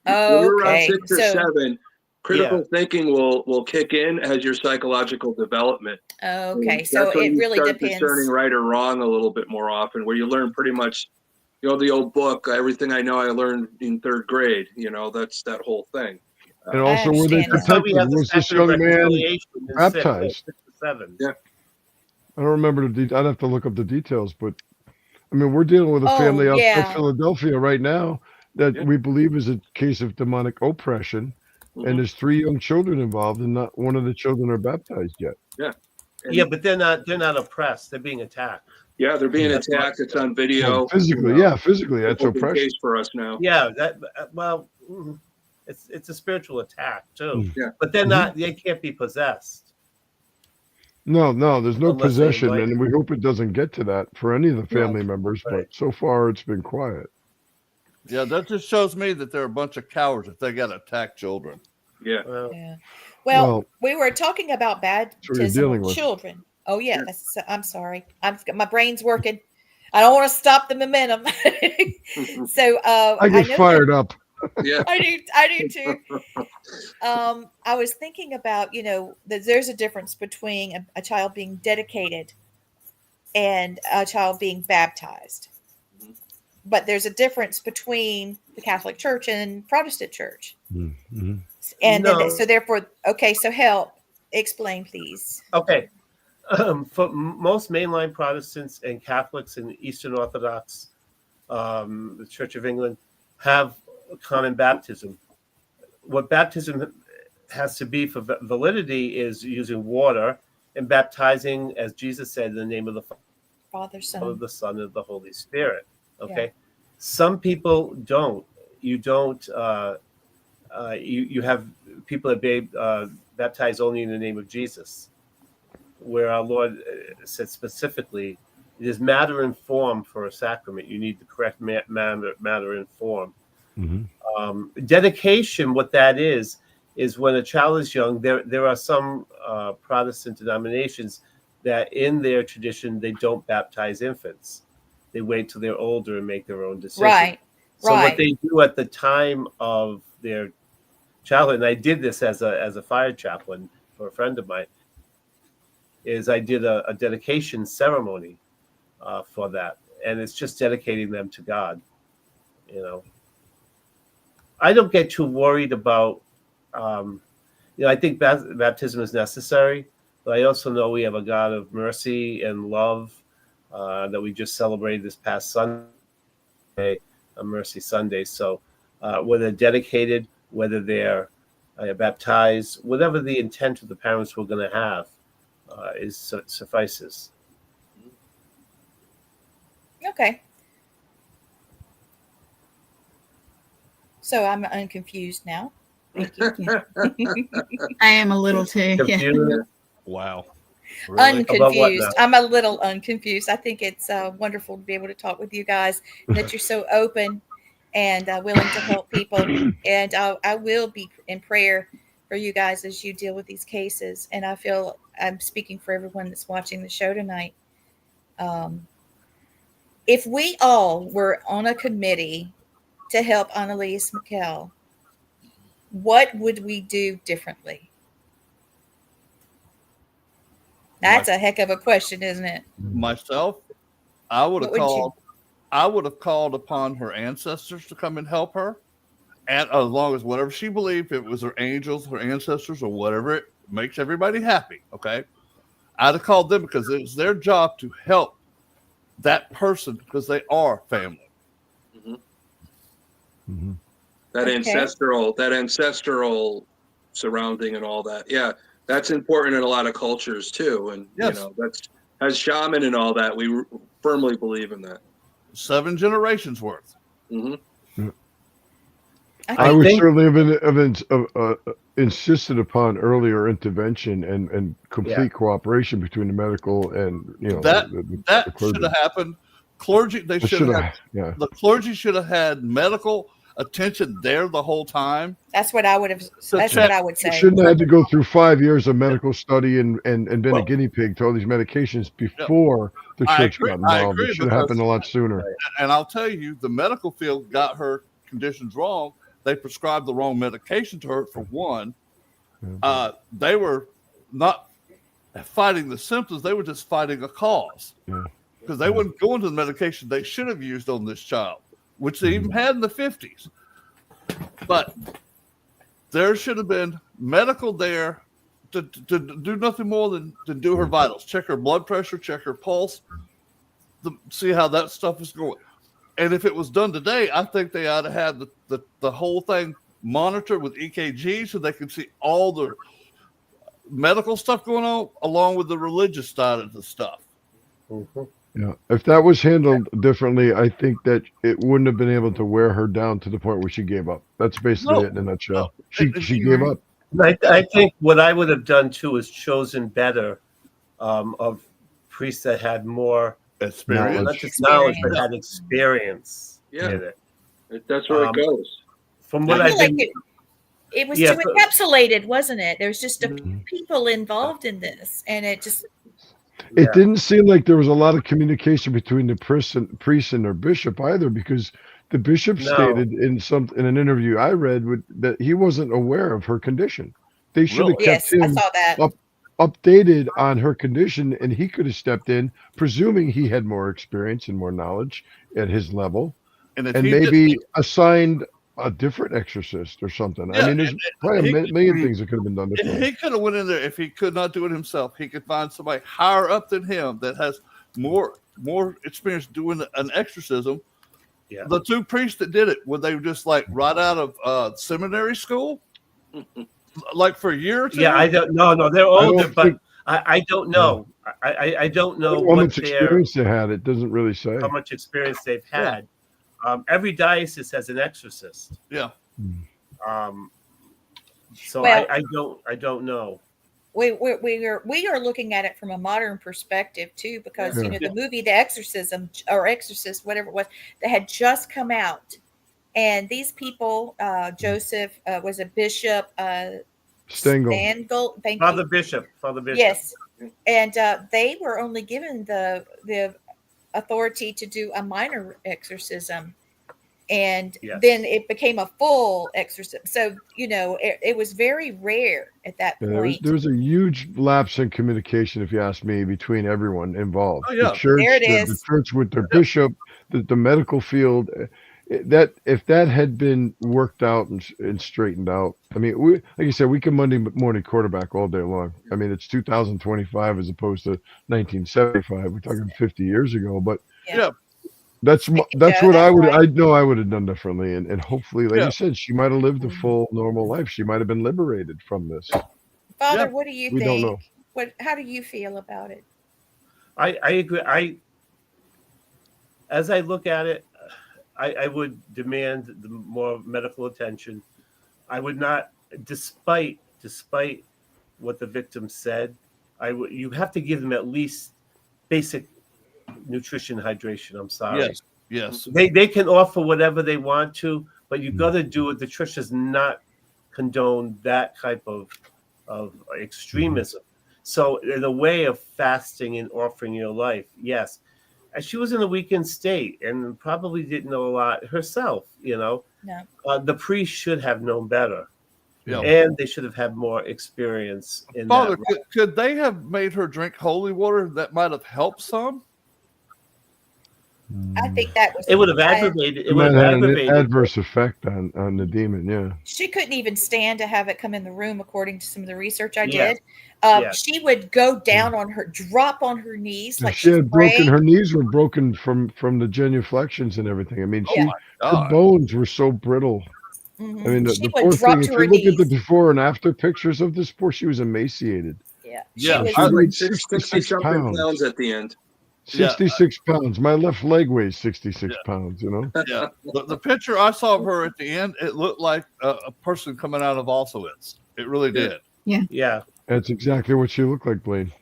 Oh, When you're around okay. 6 or So- 7, critical thinking will kick in as your psychological development. okay. And So that's when it you really start depends. discerning right or wrong a little bit more often, where you learn pretty much, the old book, everything I know I learned in 3rd grade. That's that whole thing. And also, were they understand that. That's why we protected? have the Was this statute of young man reconciliation in baptized? 6 or 7. Yeah. I don't remember I'd have to look up the details, but I mean, we're dealing with a family outside yeah. Philadelphia right now that Yeah. we believe is a case of demonic oppression, Mhm. and there's 3 young children involved, and not one of the children are baptized yet. And- Yeah, but they're not oppressed. They're being attacked. Yeah, they're being That's attacked. It's on video. Well, physically, physically, that's Open oppression. case for us now. Yeah, it's a spiritual attack too. Mm. Yeah. But they're not. They can't be possessed. No, there's no Unless they possession, invite and we hope it doesn't get to that for any of the family members. right. But so far, it's been quiet. Yeah, that just shows me that they're a bunch of cowards if they got to attack children. Yeah. Yeah. Well, Well, we were talking about what you're baptism dealing of with. children. Oh yeah, I'm sorry. My brain's working. I don't want to stop the momentum. So I get know fired that, up. Yeah. I do too. I was thinking about, that there's a difference between a child being dedicated and a child being baptized. But there's a difference between the Catholic Church and Protestant Church. Mm-hmm. And No. then, so therefore, okay, so help explain, please. Okay. For most mainline Protestants and Catholics and Eastern Orthodox, the Church of England have common baptism. What baptism has to be for validity is using water and baptizing, as Jesus said, in the name of the Father, Father, Son. the Son, and the Holy Spirit. Okay. Yeah. Some people don't. You don't. You have people that baptize only in the name of Jesus, where our Lord said specifically, it is matter and form for a sacrament. You need the correct matter and form. Mm-hmm. Dedication, what that is when a child is young. There are some Protestant denominations that in their tradition they don't baptize infants. They wait till they're older and make their own decision. Right. So what they do at the time of their childhood, and I did this as a fire chaplain for a friend of mine, is I did a dedication ceremony for that, and it's just dedicating them to God. I don't get too worried about. I think baptism is necessary, but I also know we have a God of mercy and love that we just celebrated this past Sunday, a Mercy Sunday. So whether dedicated, whether they're baptized, whatever the intent of the parents were going to have, suffices. Okay. So I'm unconfused now. Thank you. I am a little too. Yeah. Wow. Really? Unconfused. I'm a little unconfused. I think it's wonderful to be able to talk with you guys, that you're so open and willing to help people. And I will be in prayer for you guys as you deal with these cases. And I feel I'm speaking for everyone that's watching the show tonight. If we all were on a committee to help Anneliese Michel, what would we do differently? That's a heck of a question, isn't it? Myself, I would have called upon her ancestors to come and help her. And as long as whatever she believed, if it was her angels, her ancestors, or whatever, it makes everybody happy. Okay. I'd have called them because it's their job to help that person because they are family. Mm-hmm. Mm-hmm. That ancestral surrounding and all that. Yeah. That's important in a lot of cultures too. And, yes. That's as shaman and all that, we firmly believe in that. 7 generations worth. Mm-hmm. I would certainly have insisted upon earlier intervention and complete cooperation between the medical and, that should have happened. Clergy, the clergy should have had medical attention there the whole time. That's what I would have. That's what I would say. You shouldn't have had to go through 5 years of medical study and been a guinea pig to all these medications before the church got involved. It should have happened a lot sooner. And I'll tell you, the medical field got her conditions wrong. They prescribed the wrong medication to her, for one. They were not fighting the symptoms. They were just fighting a cause. Because they wouldn't go into the medication they should have used on this child, which they even had in the 50s. But there should have been medical there to do nothing more than to do her vitals, check her blood pressure, check her pulse, see how that stuff is going. And if it was done today, I think they ought to have the whole thing monitored with EKG so they can see all the medical stuff going on along with the religious side of the stuff. Mm-hmm. Yeah, if that was handled differently, I think that it wouldn't have been able to wear her down to the point where she gave up. That's basically it in a nutshell. She gave up. I think what I would have done too is chosen better of priests that had more Experience. not just knowledge, but Experience. had experience Yeah. in it. That's where it goes. From what I I've feel like been, it was Yeah, too but- encapsulated, wasn't it? There's just Mhm. people involved in this, and it just It didn't seem like there was a lot of communication between the priest and their bishop either, because the bishop No. stated in an interview I read that he wasn't aware of her condition. They should have Really? kept yes, I him saw that. updated on her condition, and he could have stepped in, presuming he had more experience and more knowledge at his level, And if and he maybe didn't- assigned a different exorcist or something. Yeah, I mean, there's probably he a million things that could have been done if differently. he could have went in there, if he could not do it himself, he could find somebody higher up than him that has more experience doing an exorcism. Yeah. The two priests that did it, were they just like right out of seminary school, like for a year or two? yeah, I don't. No, they're older, don't but think- I don't know. I don't know How what much their experience they had, it doesn't really say. how much experience they've had. Every diocese has an exorcist. Yeah. So Well- I don't know. we are looking at it from a modern perspective too, because Yeah. the movie The Exorcism or Exorcist, whatever it was, that had just come out, and these people, Joseph was a bishop, Stengel. Stangl, thank Father you. Bishop. Yes, and they were only given the authority to do a minor exorcism, and Yes. then it became a full exorcism. So it was very rare at that Yeah, point. there was a huge lapse in communication, if you ask me, between everyone involved. Oh, yeah. The church, There it the is. church with their bishop, the medical field. That if that had been worked out and straightened out, I mean, like you said, we can Monday morning quarterback all day long. I mean, it's 2025 as opposed to 1975. We're talking 50 years ago, but Yeah. that's Joe, what that's I would. right. I know I would have done differently, and hopefully, like Yeah. you said, she might have lived a Mhm. full normal life. She might have been liberated from this. Father, Yeah, what do you we think? don't know. How do you feel about it? I agree. As I look at it, I would demand the more medical attention. I would not, despite what the victim said, you have to give them at least basic nutrition, hydration. I'm sorry. Yes. They can offer whatever they want to, but you got to do it. The church does not condone that type of extremism. So in a way of fasting and offering your life, yes. And she was in a weakened state and probably didn't know a lot herself. No. The priest should have known better, Yeah. and they should have had more experience in Father, that. could they have made her drink holy water? That might have helped some. I think that was. It would have aggravated. It It would might have have an aggravated. adverse effect on the demon. Yeah. She couldn't even stand to have it come in the room, according to some of the research I Yeah. did. Yeah. She would go down on her, drop on her knees like She had broken. praying. Her knees were broken from the genuflections and everything. I mean, Yeah. her God. bones were so brittle. Mhm. I mean, She the would poor drop thing. to If her you look at the knees. before and after pictures of this poor, she was emaciated. Yeah. Yeah, She She was, weighed 60 66 something pounds. pounds at the end. Yeah. 66 pounds. My left leg weighs 66 pounds. You know. Yeah. The picture I saw of her at the end, it looked like a person coming out of Auschwitz. It really did. Yeah. That's exactly what she looked like, Blaine.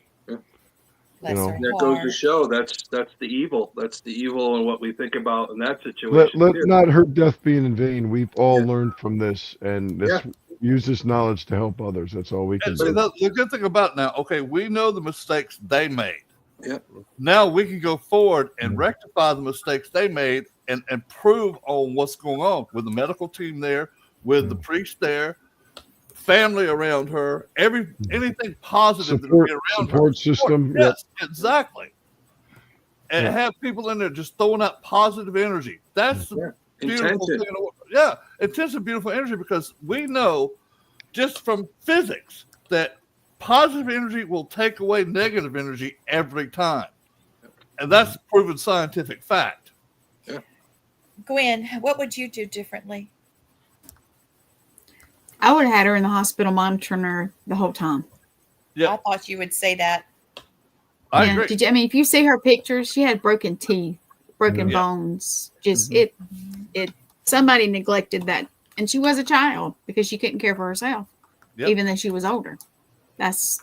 bless know. her And that goes to heart. show that's the evil. That's the evil and what we think about in that situation. Let too. not her death be in vain. We've all Yeah. learned from this, and let's use this knowledge to help others. That's all we can And see, do. the good thing about it now, okay, we know the mistakes they made. Yep. Now we can go forward and Mhm. rectify the mistakes they made and improve on what's going on with the medical team there, with the priest there, family around her, anything positive that will be around her. Support system. Yep. Yes, exactly. And Yeah. have people in there just throwing out positive energy. That's the beautiful Intention. thing. Yeah, intense and beautiful energy, because we know just from physics that positive energy will take away negative energy every time. And that's proven scientific fact. Gwen, what would you do differently? I would have had her in the hospital monitoring her the whole time. Yeah. I thought you would say that. I agree. Did you? I mean, if you see her pictures, she had broken teeth, broken Yeah. bones. Just it. Somebody neglected that, and she was a child because she couldn't care for herself, Yep. even though she was older. It's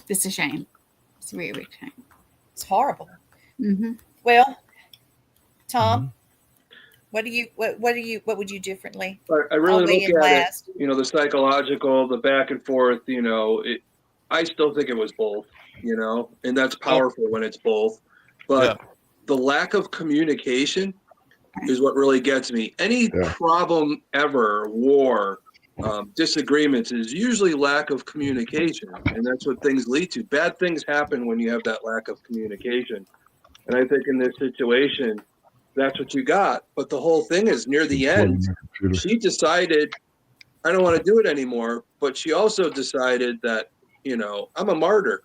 a shame. really kind. It's horrible. Mm-hmm. Well, Tom, what would you differently? I I'll really weigh look in at last. it, the psychological, the back and forth, I still think it was both, and that's powerful when it's both. But the lack of communication is what really gets me. Any problem ever, war, disagreements, is usually lack of communication. And that's what things lead to. Bad things happen when you have that lack of communication. And I think in this situation, that's what you got. But the whole thing is near the end, she decided, I don't want to do it anymore. But she also decided that, I'm a martyr.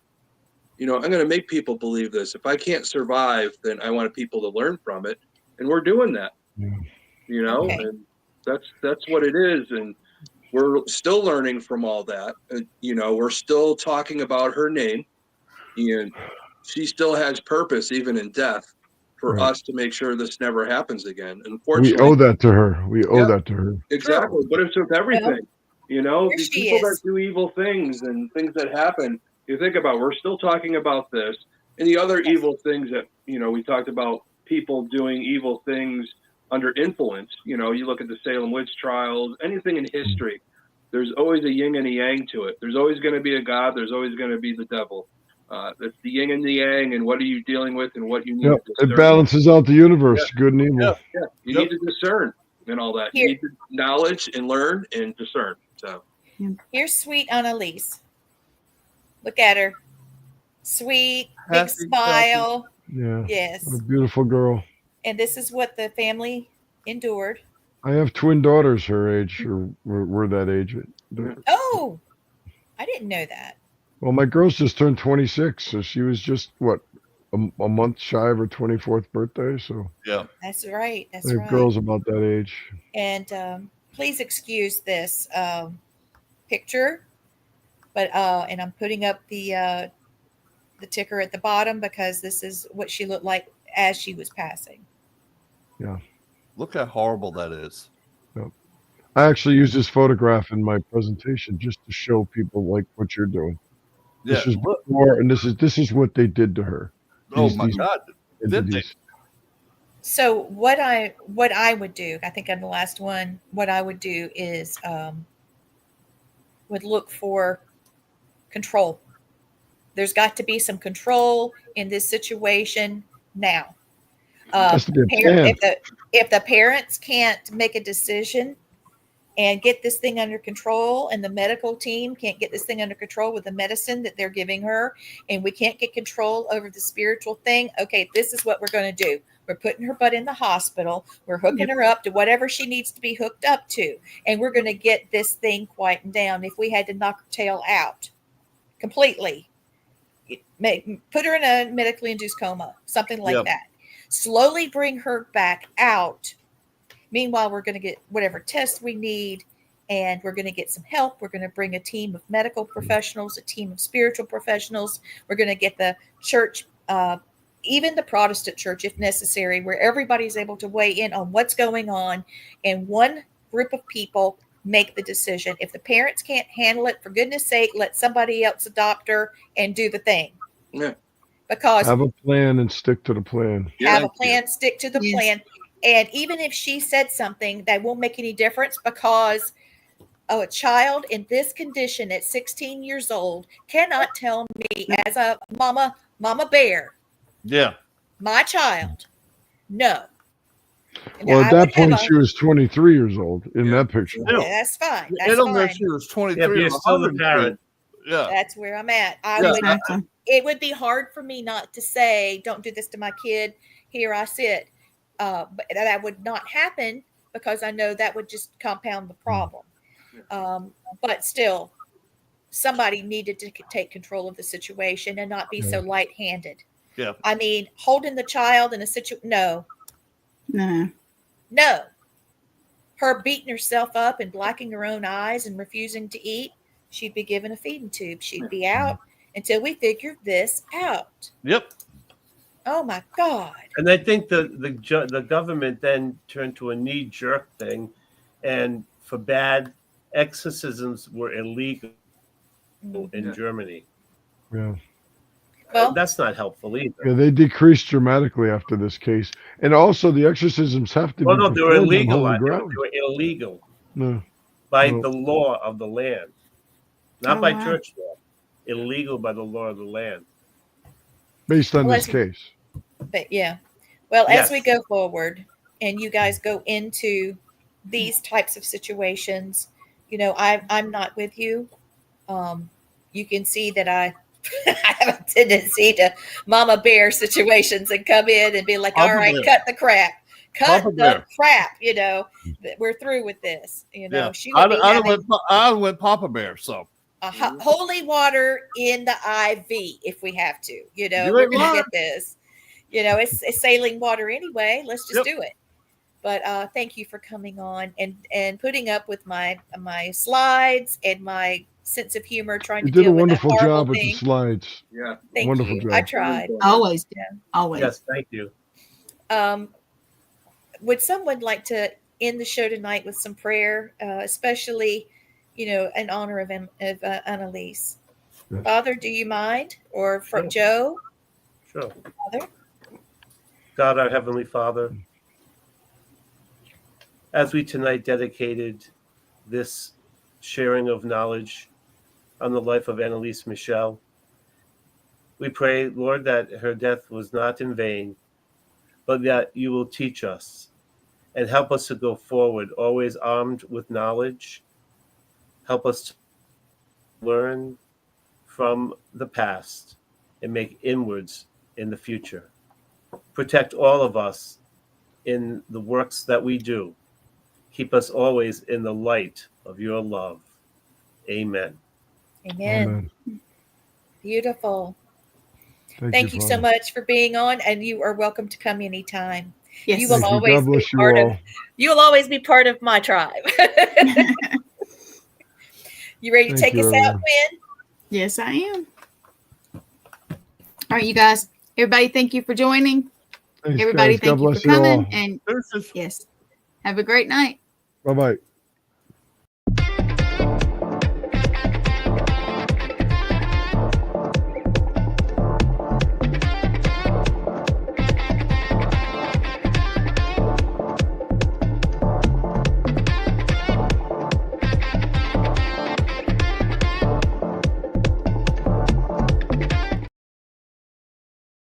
I'm going to make people believe this. If I can't survive, then I want people to learn from it. And we're doing that, Okay. and that's what it is. And we're still learning from all that. We're still talking about her name, and she still has purpose, even in death, for us to make sure this never happens again. We Unfortunately, owe that to her. We owe that to her. exactly. But it's with everything. These she people that is. do evil things and things that happen, you think about, we're still talking about this and the other evil things that, we talked about, people doing evil things under influence. You look at the Salem witch trials, anything in history, there's always a yin and a yang to it. There's always going to be a God. There's always going to be the devil. That's the yin and the yang, and what are you dealing with and what you need to discern. It balances out the universe, good and evil. You need to discern and all that. You need to knowledge and learn and discern. So here's sweet Anneliese. Look at her. Sweet, big Happy, smile. Yeah. Yes. A beautiful girl. And this is what the family endured. I have twin daughters her age, or we're that age. Oh, I didn't know that. Well, my girl's just turned 26, so she was just, a month shy of her 24th birthday. So That's right. That's I have right. girls about that age. And please excuse this picture, but and I'm putting up the ticker at the bottom because this is what she looked like as she was passing. Yeah. Look how horrible that is. Yep. I actually used this photograph in my presentation just to show people like what you're doing. Yeah. This is before, and this is what they did to her. Oh my God! Did they? So what I would do, I think on the last one, what I would do is would look for control. There's got to be some control in this situation now. If the parents can't make a decision and get this thing under control, and the medical team can't get this thing under control with the medicine that they're giving her, and we can't get control over the spiritual thing, okay, this is what we're going to do. We're putting her butt in the hospital. We're hooking her up to whatever she needs to be hooked up to, and we're going to get this thing quietened down. If we had to knock her tail out completely, put her in a medically induced coma, something like that. Slowly bring her back out. Meanwhile, we're going to get whatever tests we need, and we're going to get some help. We're going to bring a team of medical professionals, a team of spiritual professionals. We're going to get the church, even the Protestant church, if necessary, where everybody's able to weigh in on what's going on, and one group of people make the decision. If the parents can't handle it, for goodness sake, let somebody else adopt her and do the thing. Yeah. Because have a plan and stick to the plan. Have a plan, stick to the plan. And even if she said something, that won't make any difference, because a child in this condition at 16 years old cannot tell me as a mama bear, my child, no. Well, at that point, she was 23 years old in that picture. Yeah, that's fine. That's I don't know fine. if she was 23. Yeah, but you're still the parent. Yeah. That's where I'm at. Exactly. It would be hard for me not to say, don't do this to my kid. Here I sit. But that would not happen, because I know that would just compound the problem. But still, somebody needed to take control of the situation and not be so light-handed. Yeah. I mean, holding the child in a situation, no. Her beating herself up and blacking her own eyes and refusing to eat, she'd be given a feeding tube. She'd be out until we figured this out. Yep. Oh my God. And I think the government then turned to a knee-jerk thing, and for bad, exorcisms were illegal in Germany. Yeah. Well, That's not helpful either. Yeah, they decreased dramatically after this case, and also the exorcisms have to Well, be no, they were performed on illegal. holy They ground. were illegal No, by no. the law of the land, not Oh, by wow. church law. Illegal by the law of the land. Based on Well, this case. but yeah. Well, as we Yes. go forward and you guys go into these types of situations, I'm not with you. You can see that I I have a tendency to mama bear situations and come in and be like, all Papa right, bear. cut the crap. Cut Papa the bear. crap, we're through with this. Yeah, She would be having I went Papa Bear. So holy water in the IV if we have to. You We're ain't going to lying. get this. It's saline water anyway. Let's just Yep. do it. But thank you for coming on and putting up with my slides and my sense of humor trying You to did a deal with that wonderful horrible job with the thing. slides. Yeah. Thank Wonderful you. job. I tried. Always do. Always. Yes, thank you. Would someone like to end the show tonight with some prayer, especially, in honor of Anneliese? Yes. Father, do you mind? Or for Sure. Joe? Sure. Father? God, our Heavenly Father, as we tonight dedicated this sharing of knowledge on the life of Anneliese Michel, we pray, Lord, that her death was not in vain, but that you will teach us and help us to go forward, always armed with knowledge. Help us to learn from the past and make inwards in the future. Protect all of us in the works that we do. Keep us always in the light of your love. Amen. Amen. Amen. Beautiful. Thank Thank you so Father. much for being on, and you are welcome to come anytime. Yes. You will Thank you. always God be bless you part all. of. You will always be part of my tribe. You ready to Thank take you, us out, everyone. Quinn? Yes, I am. All right, you guys. Everybody, thank you for joining. Thanks, Everybody, guys. God thank you for bless you all. coming. And Deuces. yes, have a great night. Bye bye.